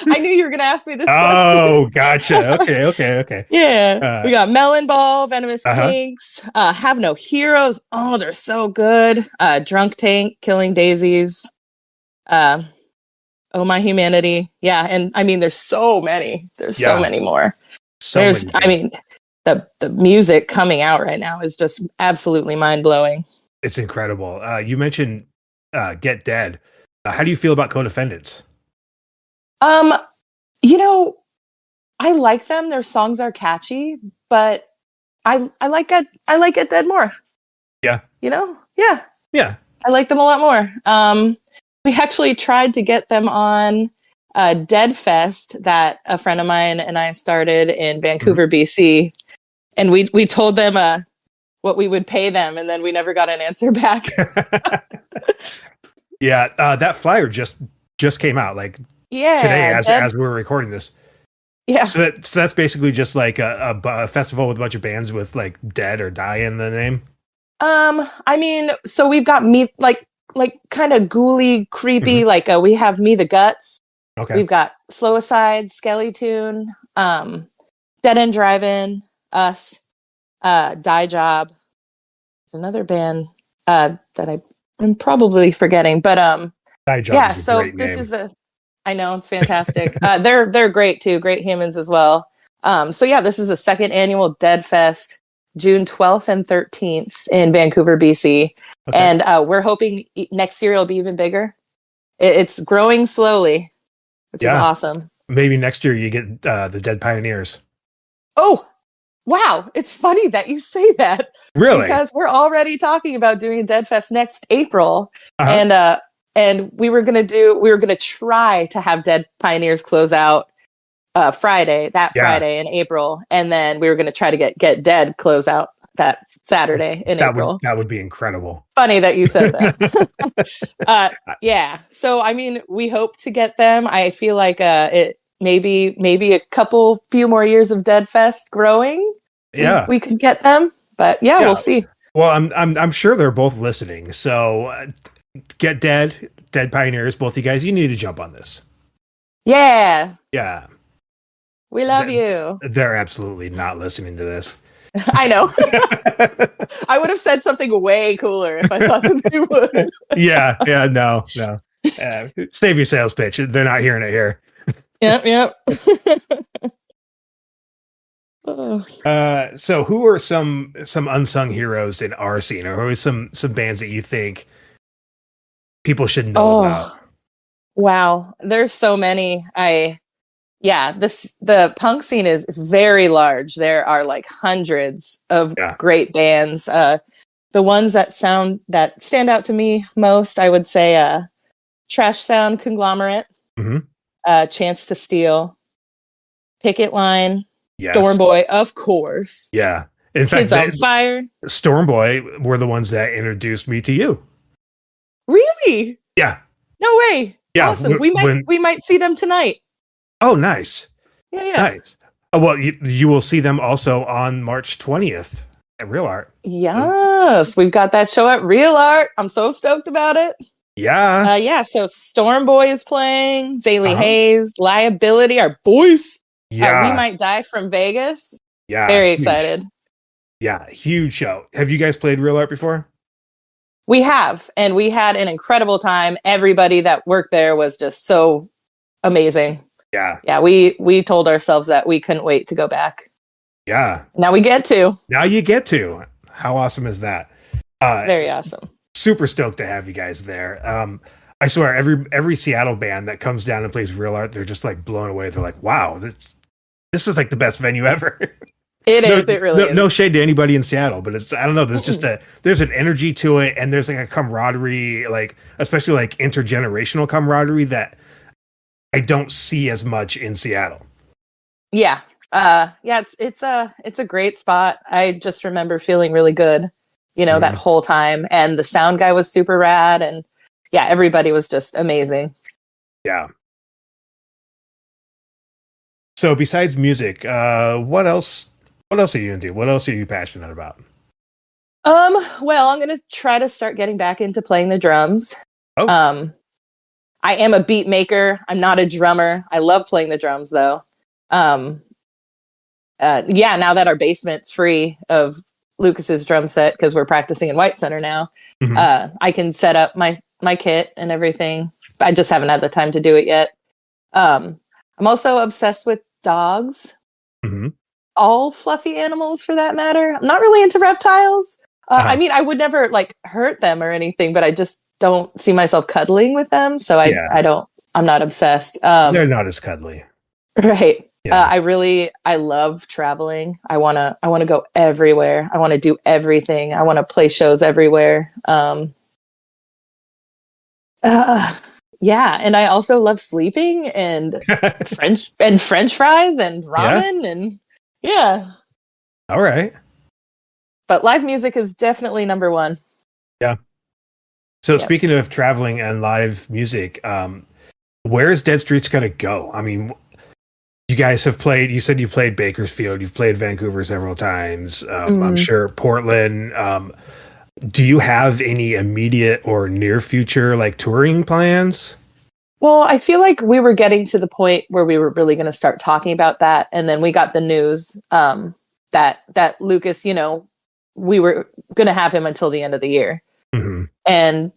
I knew you were going to ask me this question. Oh, gotcha. Okay. Yeah. We got Melon Ball, Venomous Kinks, Have No Heroes. Oh, they're so good. Drunk Tank, Killing Daisies. Oh My Humanity. Yeah. And I mean, there's so many. There's so many more. The music coming out right now is just absolutely mind blowing. It's incredible. You mentioned Get Dead. How do you feel about Co-Defendants? You know, I like them. Their songs are catchy, but I like Get Dead more. Yeah. You know? Yeah. Yeah. I like them a lot more. We actually tried to get them on Dead Fest that a friend of mine and I started in Vancouver, BC. And we told them what we would pay them, and then we never got an answer back. Yeah, that flyer just came out today as we were recording this. Yeah. So that's basically just like a festival with a bunch of bands with like Dead or Die in the name. I mean, so we've got me like kind of ghouly, creepy. Like we have Me the Guts. Okay. We've got Slow Aside, Skelly Tune, Dead End Drive-In, Us, Die Job. There's another band that I'm probably forgetting, but Die Job. Yeah. Is a So great this name. is I know it's fantastic. They're great too. Great humans as well. So yeah, this is the second annual Dead Fest, June 12th and 13th in Vancouver, BC. Okay. And we're hoping next year it'll be even bigger. It's growing slowly, which is awesome. Maybe next year you get the Dead Pioneers. Oh, wow. It's funny that you say that. Really? Because we're already talking about doing a Dead Fest next April. And we were going to try to have Dead Pioneers close out Friday in April. And then we were going to try to get Dead close out that Saturday in April. That would be incredible. Funny that you said that. Yeah. So, I mean, we hope to get them. I feel like it maybe a few more years of Dead Fest growing. Yeah. We could get them, but we'll see. Well, I'm sure they're both listening. So Get Dead Pioneers, both you guys, you need to jump on this. Yeah. Yeah. We love you. They're absolutely not listening to this. I know. I would have said something way cooler if I thought that they would. Yeah, no. Save your sales pitch. They're not hearing it here. Yep. So who are some unsung heroes in our scene, or who are some bands that you think people should know about? Wow, there's so many. The punk scene is very large. There are like hundreds of great bands. The ones that stand out to me most, I would say, Trash Sound Conglomerate, Chance to Steal, Picket Line, Storm Boy, of course. Yeah. In fact, Kids on Fire. Storm Boy were the ones that introduced me to you. Really? Yeah. No way. Yeah. Awesome. We might see them tonight. Oh, nice. Yeah. Nice. Oh, well, you will see them also on March 20th at Real Art. Yes, we've got that show at Real Art. I'm so stoked about it. Yeah. So Storm Boy is playing, Zailee, Haze, Liability, our boys. Yeah. We Might Die from Vegas. Yeah. Very excited. Yeah, huge show. Have you guys played Real Art before? We have, and we had an incredible time. Everybody that worked there was just so amazing. Yeah, we told ourselves that we couldn't wait to go back. Yeah. Now we get to. Now you get to. How awesome is that? Very awesome. Super stoked to have you guys there. I swear, every Seattle band that comes down and plays Real Art, they're just like blown away. They're like, wow, this is like the best venue ever. It is. It really is. No shade to anybody in Seattle, but I don't know. There's just there's an energy to it, and there's like a camaraderie, like especially like intergenerational camaraderie that I don't see as much in Seattle. Yeah, Yeah, it's a great spot. I just remember feeling really good, that whole time. And the sound guy was super rad, and yeah, everybody was just amazing. Yeah. So besides music, what else are you into? What else are you passionate about? Well, I'm gonna try to start getting back into playing the drums. Oh. I am a beat maker. I'm not a drummer. I love playing the drums though. Yeah, now that our basement's free of Lucas's drum set because we're practicing in White Center now, I can set up my kit and everything. I just haven't had the time to do it yet. I'm also obsessed with dogs. All fluffy animals for that matter. I'm not really into reptiles. I mean, I would never like hurt them or anything, but I just don't see myself cuddling with them. So I'm not obsessed. They're not as cuddly. Right. Yeah. I love traveling. I want to go everywhere. I want to do everything. I want to play shows everywhere. Yeah. And I also love sleeping and French fries and ramen and yeah. All right. But live music is definitely number one. Yeah. So speaking of traveling and live music, where is Dead Streets going to go? I mean, you guys have played, you said you played Bakersfield, you've played Vancouver several times. I'm sure Portland. Do you have any immediate or near future like touring plans? Well, I feel like we were getting to the point where we were really going to start talking about that. And then we got the news that Lucas, we were going to have him until the end of the year. And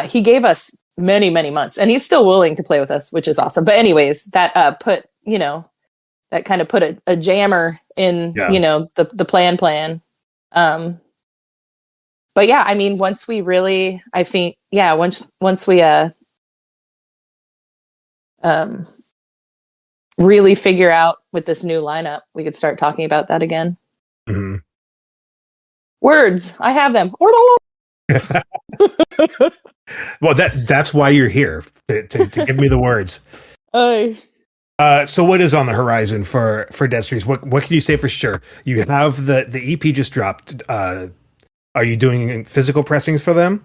he gave us many, many months, and he's still willing to play with us, which is awesome. But anyways, that that kind of put a jammer in, the plan. But yeah, I mean, once we really, I think, once we really figure out with this new lineup, we could start talking about that again. Words, I have them. Well, that's why you're here, to give me the words. So what is on the horizon for Dead Streets? What can you say for sure? You have the EP just dropped. Are you doing physical pressings for them?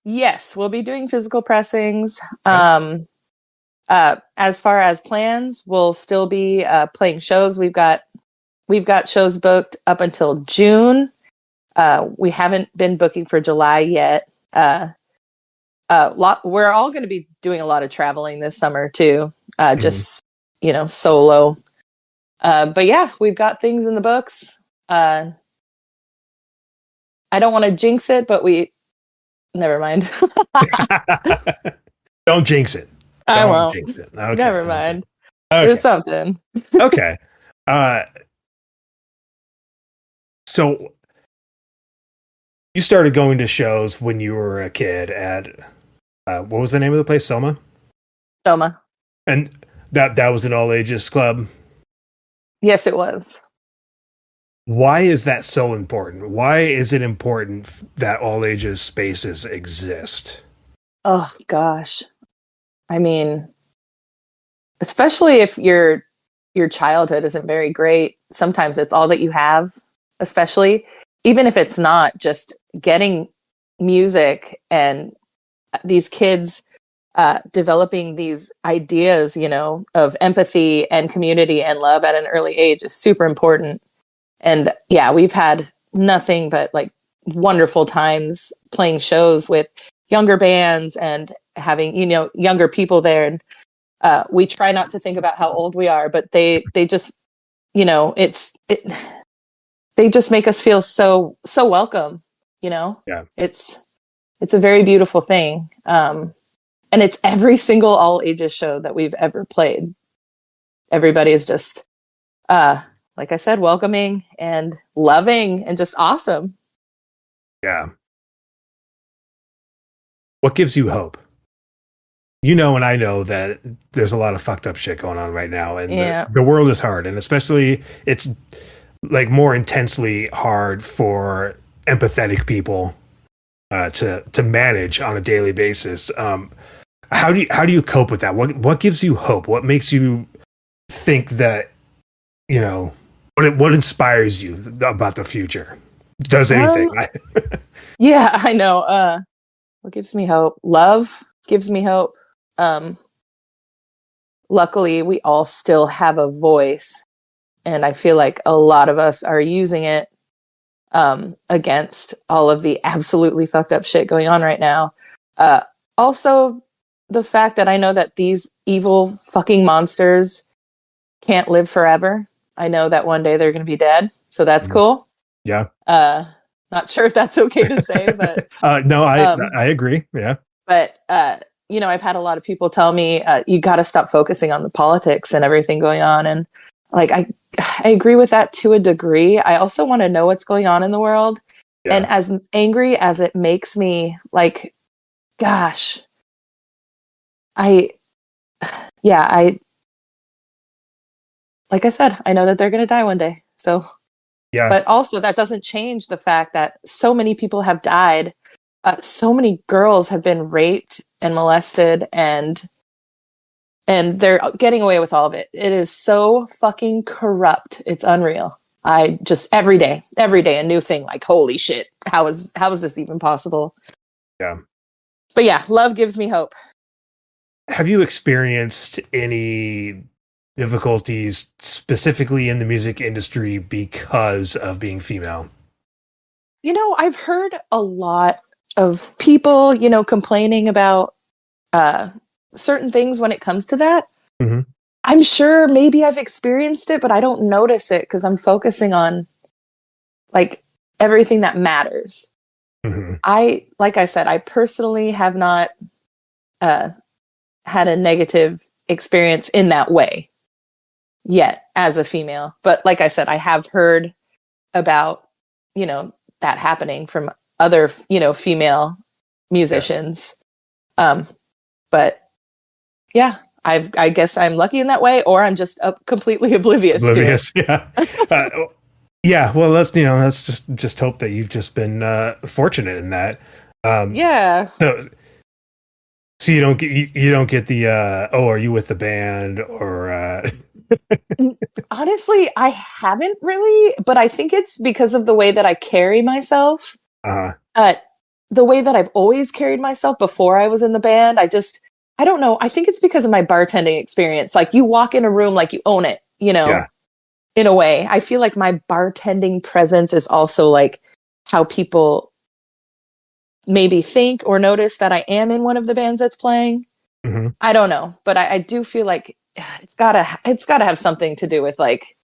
Yes, we'll be doing physical pressings. As far as plans, we'll still be playing shows. We've got shows booked up until June. We haven't been booking for July yet. We're all going to be doing a lot of traveling this summer too. Just solo. But yeah, we've got things in the books. I don't want to jinx it, but never mind. Don't jinx it. I won't. Jinx it. Okay. Never mind. Okay. It's something. Okay. So you started going to shows when you were a kid at what was the name of the place? Soma. And that was an all ages club? Yes, it was. Why is that so important? Why is it important that all ages spaces exist? Oh gosh. I mean, especially if your childhood isn't very great, sometimes it's all that you have, especially even if it's not, just getting music and these kids developing these ideas, of empathy and community and love at an early age is super important. And yeah, we've had nothing but like wonderful times playing shows with younger bands and having, younger people there. And we try not to think about how old we are, but they just, they just make us feel so welcome, Yeah. It's a very beautiful thing. And it's every single all ages show that we've ever played. Everybody is just, like I said, welcoming and loving and just awesome. Yeah. What gives you hope? And I know that there's a lot of fucked up shit going on right now, and the world is hard, and especially it's like more intensely hard for empathetic people to manage on a daily basis. How do you cope with that? What gives you hope? What makes you think that What inspires you about the future? Does anything? Yeah, I know. What gives me hope? Love gives me hope. Luckily, we all still have a voice, and I feel like a lot of us are using it against all of the absolutely fucked up shit going on right now. Also, the fact that I know that these evil fucking monsters can't live forever. I know that one day they're going to be dead, so that's cool. Yeah. Not sure if that's okay to say, but no, I agree. Yeah. But I've had a lot of people tell me you got to stop focusing on the politics and everything going on, and like I agree with that to a degree. I also want to know what's going on in the world, and as angry as it makes me, like, gosh, like I said, I know that they're going to die one day. So, yeah. But also that doesn't change the fact that so many people have died. So many girls have been raped and molested, and they're getting away with all of it. It is so fucking corrupt. It's unreal. I just every day a new thing. Like, holy shit, how is this even possible? Yeah. But yeah, love gives me hope. Have you experienced any difficulties specifically in the music industry because of being female? I've heard a lot of people, complaining about certain things when it comes to that. Mm-hmm. I'm sure maybe I've experienced it, but I don't notice it because I'm focusing on like everything that matters. Mm-hmm. Like I said, I personally have not had a negative experience in that way yet as a female. But like I said, I have heard about, that happening from other, female musicians. But yeah, I guess I'm lucky in that way, or I'm just completely oblivious to it. Yeah. Yeah. Well, let's just hope that you've just been fortunate in that. Yeah. So you don't get the are you with the band or Honestly, I haven't really, but I think it's because of the way that I carry myself. The way that I've always carried myself before I was in the band. I don't know. I think it's because of my bartending experience. Like, you walk in a room like you own it, Yeah. In a way. I feel like my bartending presence is also like how people maybe think or notice that I am in one of the bands that's playing. Mm-hmm. I don't know, but I do feel like it's gotta have something to do with, like,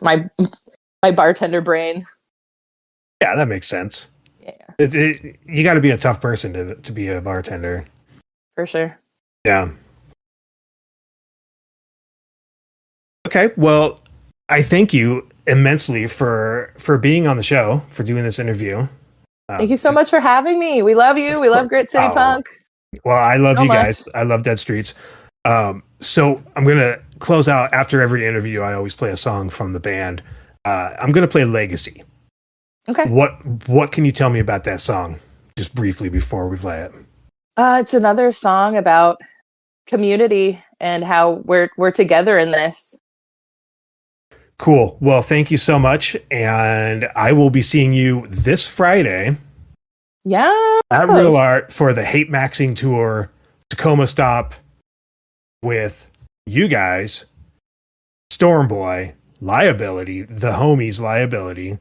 my bartender brain. Yeah, that makes sense. Yeah, you got to be a tough person to be a bartender. for sure. Yeah. Okay. Well, I thank you immensely for being on the show, for doing this interview. Thank you so much for having me. We love you. We love Grit City Punk. Well, I love you guys. Much. I love Dead Streets. So I'm going to close out after every interview. I always play a song from the band. I'm going to play Legacy. Okay. What can you tell me about that song? Just briefly before we play it. It's another song about community and how we're together in this. Cool. Well, thank you so much. And I will be seeing you this Friday. Yeah. At Real Art for the Hate Maxing Tour Tacoma stop with you guys, Stormboy, Liability, the homies Liability,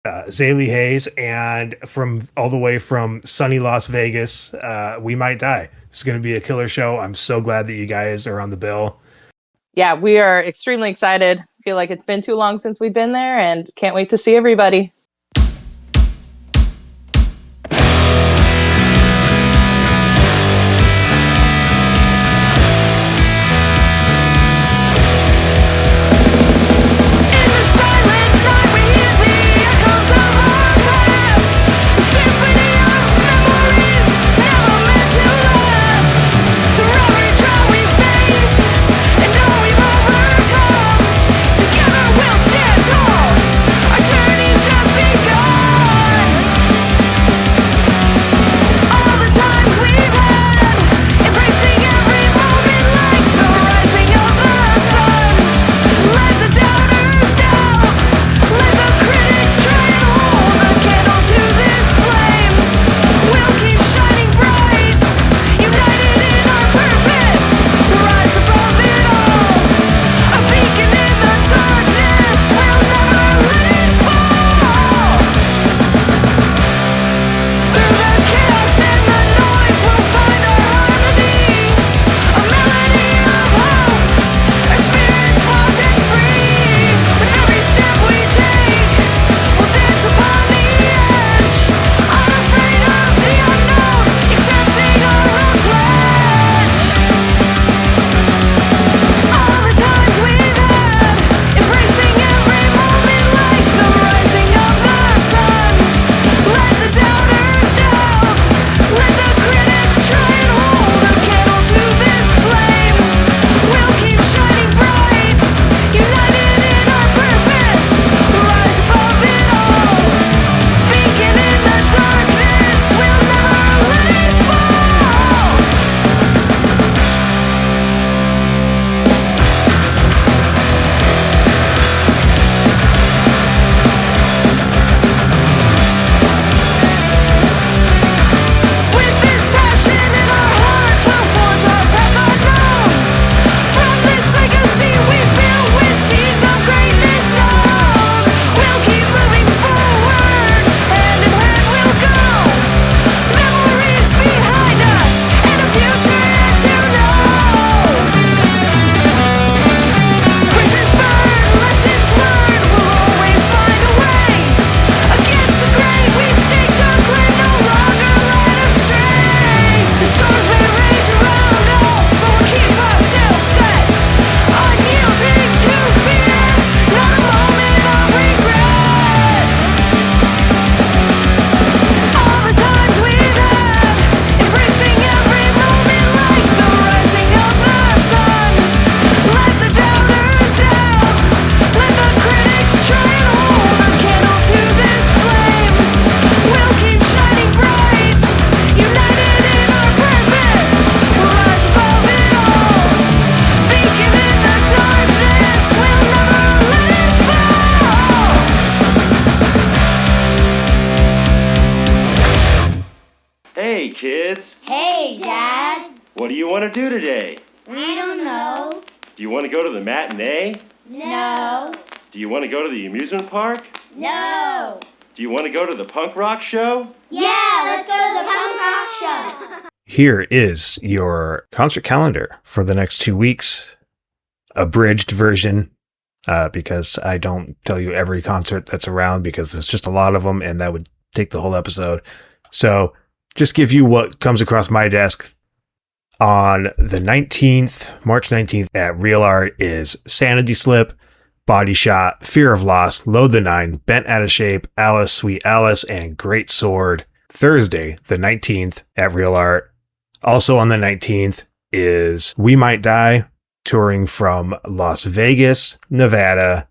Zailee, Haze, and from all the way from sunny Las Vegas, We Might Die. It's going to be a killer show. I'm so glad that you guys are on the bill. Yeah, we are extremely excited. Feel like it's been too long since we've been there, and can't wait to see everybody. Together we'll stand tall. Our journey's just kids. Hey, Dad. What do you want to do today? We don't know. Do you want to go to the matinee? No. Do you want to go to the amusement park? No. Do you want to go to the punk rock show? Yeah, let's go to the punk rock show. Here is your concert calendar for the next 2 weeks. Abridged version, because I don't tell you every concert that's around because there's just a lot of them and that would take the whole episode. So just give you what comes across my desk. On the 19th, March 19th at Real Art is Sanity Slip, Body Shot, Fear of Loss, Load the Nine, Bent Out of Shape, Alice, Sweet Alice, and Great Sword. Thursday, the 19th at Real Art. Also on the 19th is We Might Die, touring from Las Vegas, Nevada.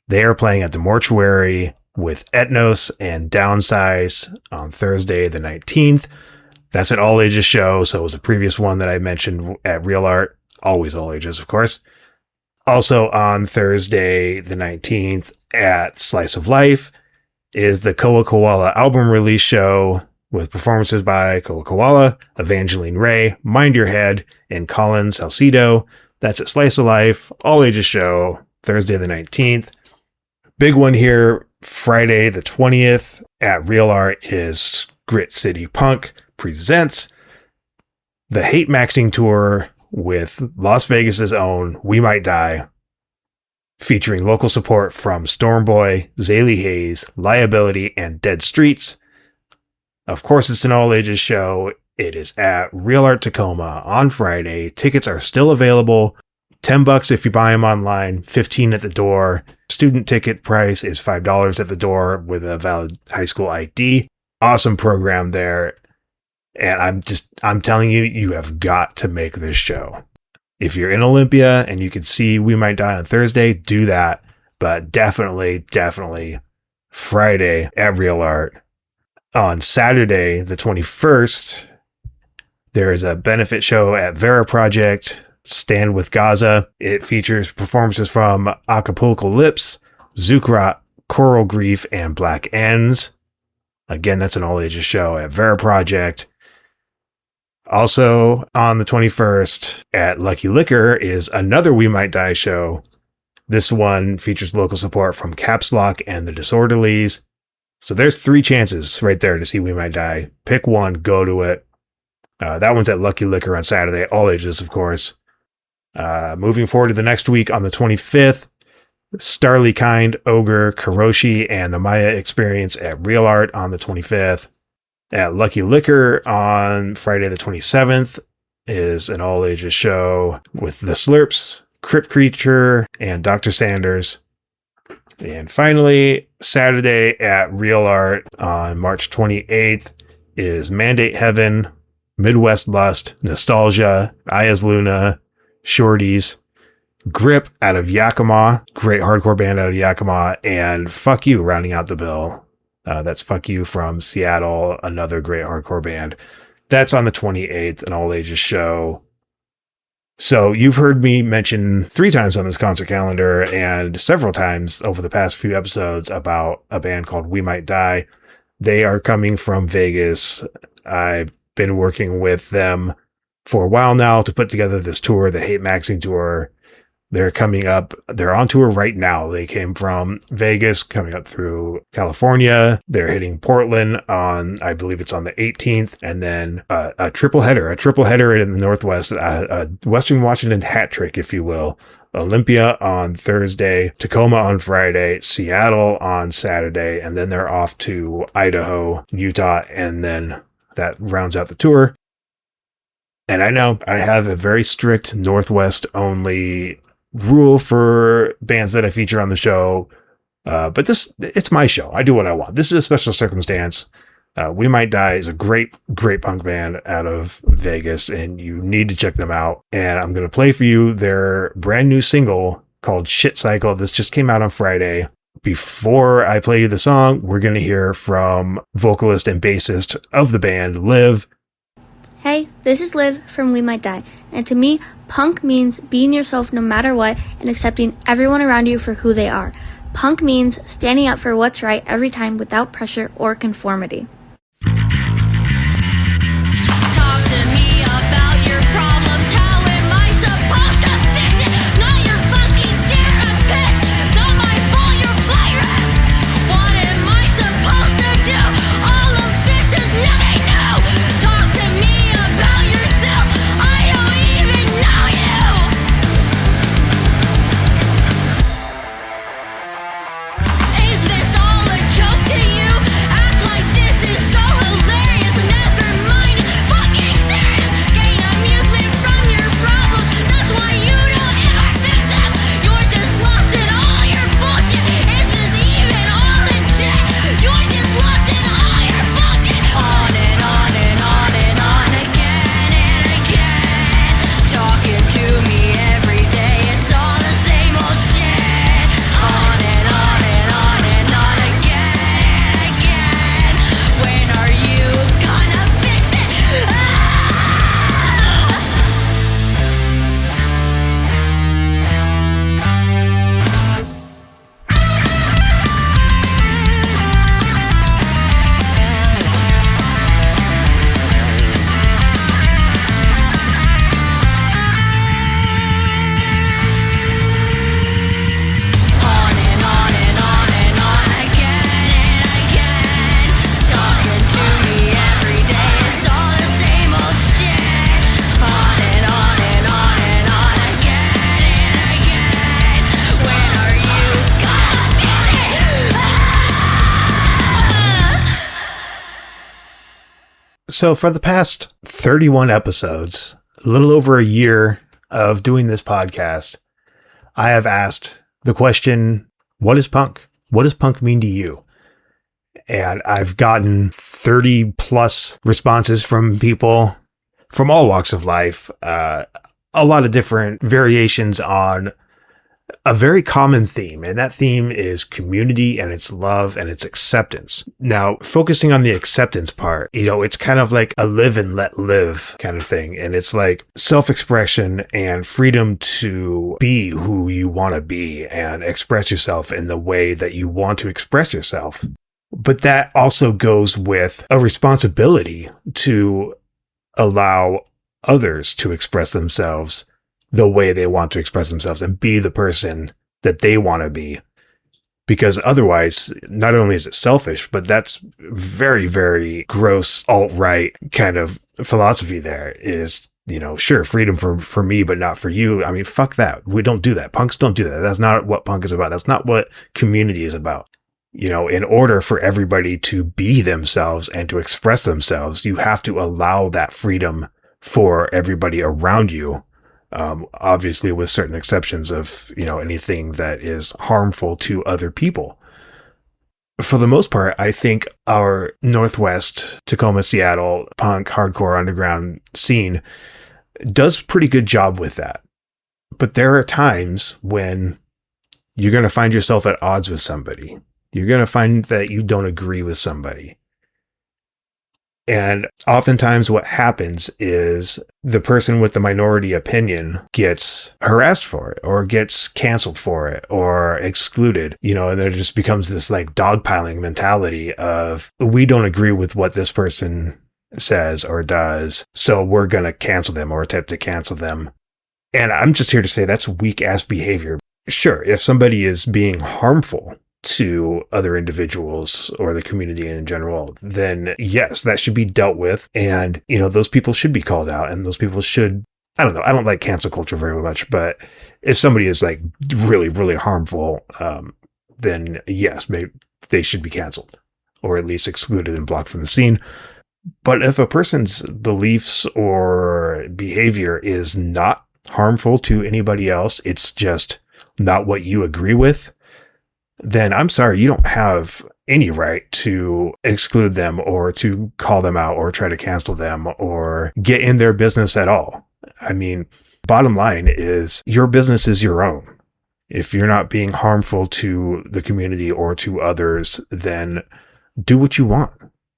They are playing at the Mortuary with Etnos and Downsize on Thursday, the 19th. That's an all-ages show, so it was a previous one that I mentioned at Real Art. Always all ages, of course. Also on Thursday, the 19th, at Slice of Life, is the Koa Koala album release show with performances by Koa Koala, Evangeline Ray, Mind Your Head, and Colin Salcido. That's at Slice of Life, all-ages show, Thursday the 19th. Big one here, Friday the 20th, at Real Art is Grit City Punk presents the Hate Maxing Tour with Las Vegas's own We Might Die, featuring local support from Stormboy, Zailee Haze, Liability, and Dead Streets. Of course, it's an all-ages show. It is at Real Art Tacoma on Friday. Tickets are still available. $10 if you buy them online, $15 at the door. Student ticket price is $5 at the door with a valid high school ID. Awesome program there. And I'm telling you, you have got to make this show. If you're in Olympia and you can see We Might Die on Thursday, do that. But definitely Friday at Real Art. On Saturday, the 21st, there is a benefit show at Vera Project, Stand with Gaza. It features performances from Acapulco Lips, Zookraught, Coral Grief, and Black Ends. Again, that's an all-ages show at Vera Project. Also, on the 21st, at Lucky Liquor is another We Might Die show. This one features local support from Caps Lock and the Disorderlies. So there's 3 chances right there to see We Might Die. Pick one, go to it. That one's at Lucky Liquor on Saturday, all ages, of course. Moving forward to the next week on the 25th, Starly Kind, Ogre, Karoshi, and the Maya Experience at Real Art on the 25th. At Lucky Liquor on Friday the 27th is an all-ages show with The Slurps, Crypt Creature, and Dr. Sanders. And finally, Saturday at Real Art on March 28th is Mandate Heaven, Midwest Lust, Nostalgia, Aya's Luna, Shorties, Grip out of Yakima, great hardcore band out of Yakima, and Fuck You rounding out the bill. That's Fuck You from Seattle, another great hardcore band. That's on the 28th, an all-ages show. So you've heard me mention 3 times on this concert calendar and several times over the past few episodes about a band called We Might Die. They are coming from Vegas. I've been working with them for a while now to put together this tour, the Hate Maxing Tour. They're coming up. They're on tour right now. They came from Vegas, coming up through California. They're hitting Portland on, I believe it's on the 18th, and then a triple header in the Northwest, a Western Washington hat trick, if you will. Olympia on Thursday, Tacoma on Friday, Seattle on Saturday, and then they're off to Idaho, Utah, and then that rounds out the tour. And I know I have a very strict Northwest only rule for bands that I feature on the show. But it's my show. I do what I want. This is a special circumstance. We Might Die is a great punk band out of Vegas, and you need to check them out. And I'm going to play for you their brand new single called Shit Cycle. This just came out on Friday. Before I play you the song, we're going to hear from vocalist and bassist of the band, Liv. Hey, this is Liv from We Might Die, and to me, punk means being yourself no matter what and accepting everyone around you for who they are. Punk means standing up for what's right every time without pressure or conformity. So for the past 31 episodes, a little over a year of doing this podcast, I have asked the question, what is punk? What does punk mean to you? And I've gotten 30 plus responses from people from all walks of life, a lot of different variations on a very common theme, and that theme is community and it's love and it's acceptance. Now, focusing on the acceptance part, it's kind of like a live and let live kind of thing. And it's like self-expression and freedom to be who you want to be and express yourself in the way that you want to express yourself. But that also goes with a responsibility to allow others to express themselves the way they want to express themselves and be the person that they want to be. Because otherwise, not only is it selfish, but that's very, very gross alt-right kind of philosophy there is, sure, freedom for me, but not for you. I mean, fuck that. We don't do that. Punks don't do that. That's not what punk is about. That's not what community is about. In order for everybody to be themselves and to express themselves, you have to allow that freedom for everybody around you. Obviously with certain exceptions of, anything that is harmful to other people. For the most part, I think our Northwest, Tacoma, Seattle punk, hardcore underground scene does pretty good job with that. But there are times when you're going to find yourself at odds with somebody. You're going to find that you don't agree with somebody. And oftentimes what happens is the person with the minority opinion gets harassed for it or gets canceled for it or excluded, and there just becomes this like dogpiling mentality of we don't agree with what this person says or does, so we're going to cancel them or attempt to cancel them. And I'm just here to say that's weak ass behavior. Sure, if somebody is being harmful to other individuals or the community in general, then yes, that should be dealt with. And, those people should be called out and those people should, I don't know. I don't like cancel culture very much, but if somebody is like really, really harmful, then yes, maybe they should be canceled or at least excluded and blocked from the scene. But if a person's beliefs or behavior is not harmful to anybody else, it's just not what you agree with, then I'm sorry, you don't have any right to exclude them or to call them out or try to cancel them or get in their business at all. I mean, bottom line is your business is your own. If you're not being harmful to the community or to others, then do what you want.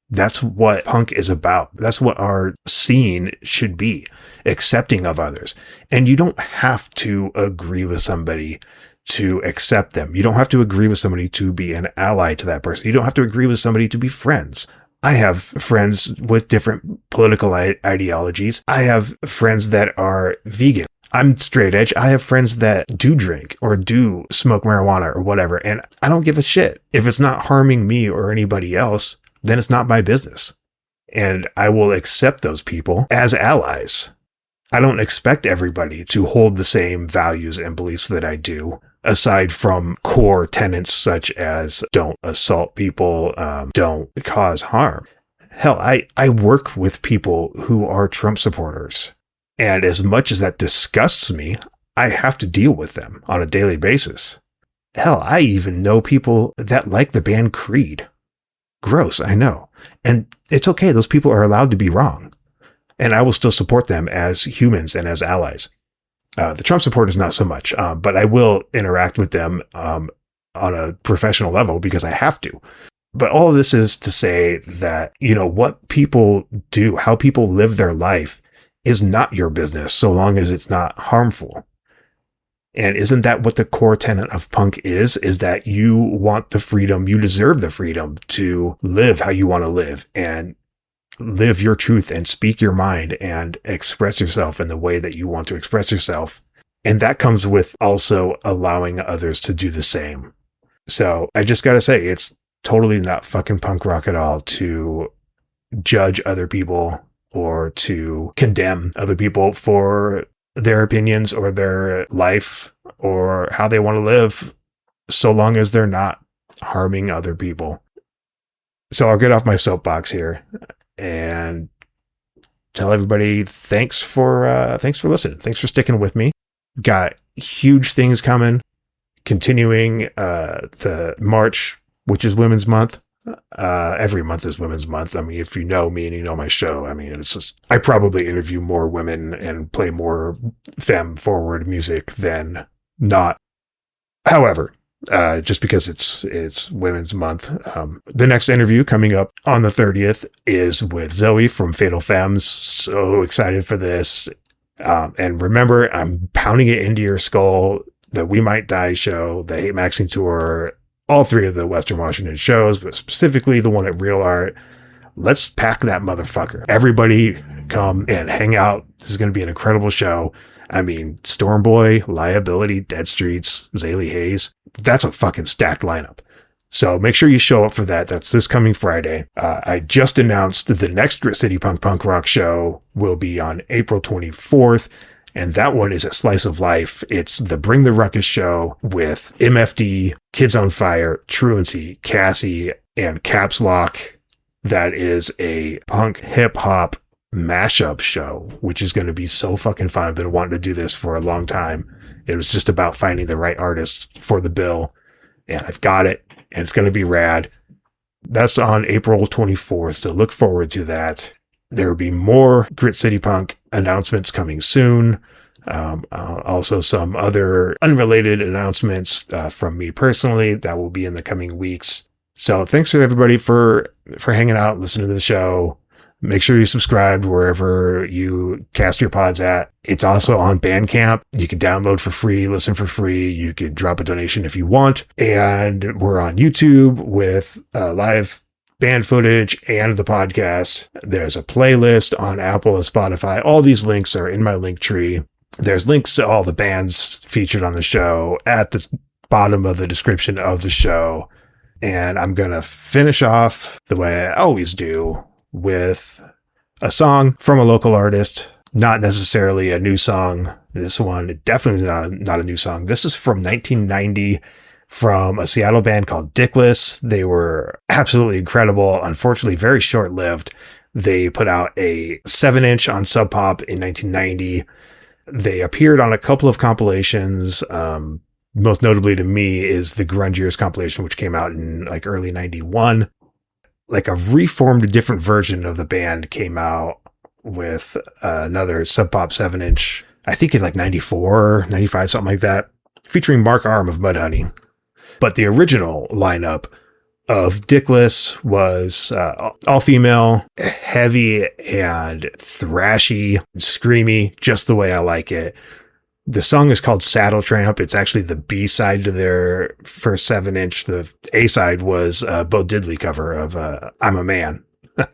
That's what punk is about. That's what our scene should be, accepting of others. And you don't have to agree with somebody to accept them. You don't have to agree with somebody to be an ally to that person. You don't have to agree with somebody to be friends. I have friends with different political ideologies. I have friends that are vegan. I'm straight edge. I have friends that do drink or do smoke marijuana or whatever, and I don't give a shit. If it's not harming me or anybody else, then it's not my business. And I will accept those people as allies. I don't expect everybody to hold the same values and beliefs that I do, aside from core tenets such as don't assault people, don't cause harm. Hell, I work with people who are Trump supporters. And as much as that disgusts me, I have to deal with them on a daily basis. Hell, I even know people that like the band Creed. Gross, I know. And it's okay. Those people are allowed to be wrong. And I will still support them as humans and as allies. The Trump supporters, not so much, but I will interact with them on a professional level because I have to. But all of this is to say that, what people do, how people live their life is not your business so long as it's not harmful. And isn't that what the core tenet of punk is that you want the freedom, you deserve the freedom to live how you want to live and live your truth and speak your mind and express yourself in the way that you want to express yourself. And that comes with also allowing others to do the same. So I just got to say, it's totally not fucking punk rock at all to judge other people or to condemn other people for their opinions or their life or how they want to live, so long as they're not harming other people. So I'll get off my soapbox here and tell everybody thanks for listening. Thanks for sticking with me. Got huge things coming. Continuing the March, which is Women's Month. Every month is Women's Month. I mean, if you know me and you know my show, I mean, it's just, I probably interview more women and play more femme forward music than not. However, just because it's Women's Month. The next interview coming up on the 30th is with Zoe from Fatal Femmes. So excited for this. And remember, I'm pounding it into your skull, the We Might Die show, the Hate Maxing Tour, all three of the Western Washington shows, but specifically the one at Real Art. Let's pack that motherfucker. Everybody come and hang out. This is going to be an incredible show. I mean, Stormboy, Liability, Dead Streets, Zailee, Haze. That's a fucking stacked lineup. So make sure you show up for that. That's this coming Friday. I just announced the next Grit City Punk Rock show will be on April 24th. And that one is a slice of life. It's the Bring the Ruckus show with MFD, Kids on Fire, Truancy, Cassie, and Caps Lock. That is a punk hip hop mashup show, which is going to be so fucking fun. I've been wanting to do this for a long time. It was just about finding the right artists for the bill, and I've got it, and it's going to be rad. That's on April 24th, so look forward to that. There will be more Grit City Punk announcements coming soon. Also some other unrelated announcements from me personally that will be in the coming weeks. So thanks for everybody for hanging out, listening to the show. Make sure you subscribe wherever you cast your pods at. It's also on Bandcamp. You can download for free, listen for free. You could drop a donation if you want. And we're on YouTube with live band footage and the podcast. There's a playlist on Apple and Spotify. All these links are in my link tree. There's links to all the bands featured on the show at the bottom of the description of the show. And I'm going to finish off the way I always do with a song from a local artist, not necessarily a new song. This one, definitely not a new song. This is from 1990 from a Seattle band called Dickless. They were absolutely incredible. Unfortunately, very short-lived. They put out a 7-inch on Sub Pop in 1990. They appeared on a couple of compilations. Most notably to me is the Grunge Years compilation, which came out in like early 91. Like a reformed different version of the band came out with another Sub Pop 7-inch, I think in like 94, 95, something like that, featuring Mark Arm of Mudhoney. But the original lineup of Dickless was all female, heavy and thrashy, and screamy, just the way I like it. The song is called Saddle Tramp. It's actually the B-side to their first 7-inch. The A-side was a Bo Diddley cover of I'm a Man,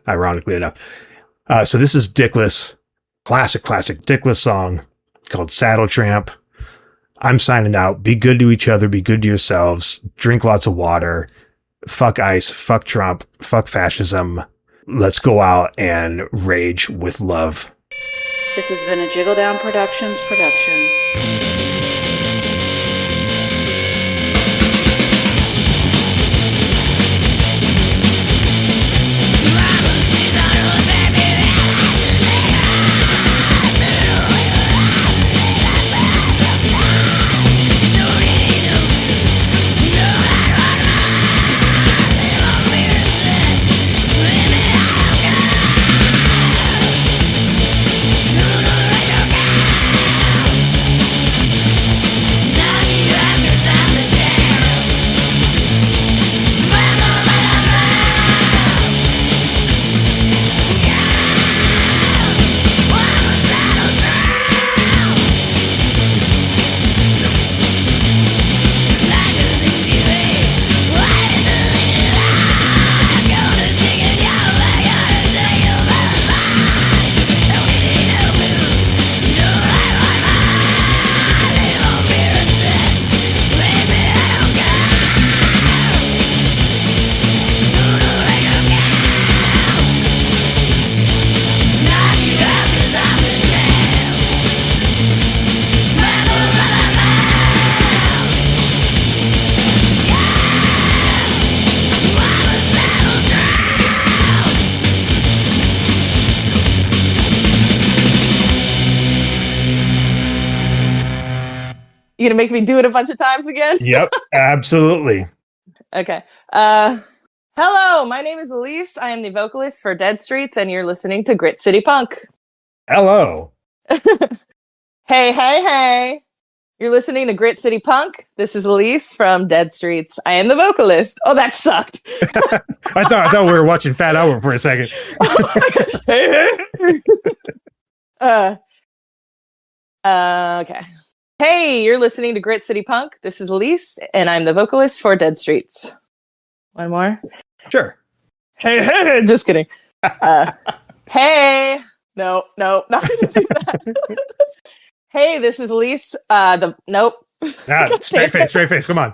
ironically enough. So this is Dickless, classic Dickless song called Saddle Tramp. I'm signing out. Be good to each other. Be good to yourselves. Drink lots of water. Fuck ICE. Fuck Trump. Fuck fascism. Let's go out and rage with love. This has been a Jiggle Down Productions production. You gonna make me do it a bunch of times again? Yep, absolutely. Okay. Hello, my name is Ilyse. I am the vocalist for Dead Streets, and you're listening to Grit City Punk. Hello. Hey. You're listening to Grit City Punk. This is Ilyse from Dead Streets. I am the vocalist. Oh, that sucked. I thought we were watching Fat Albert for a second. Okay. Hey, you're listening to Grit City Punk. This is Ilyse, and I'm the vocalist for Dead Streets. One more? Sure. Hey, just kidding. Hey. No, not gonna do that. Hey, this is Ilyse. Nope. Straight face. Come on.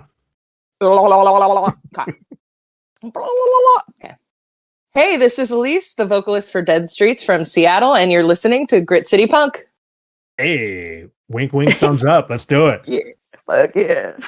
Okay. Hey, this is Ilyse, the vocalist for Dead Streets from Seattle, and you're listening to Grit City Punk. Hey, wink, thumbs up. Let's do it. Yes, fuck yeah.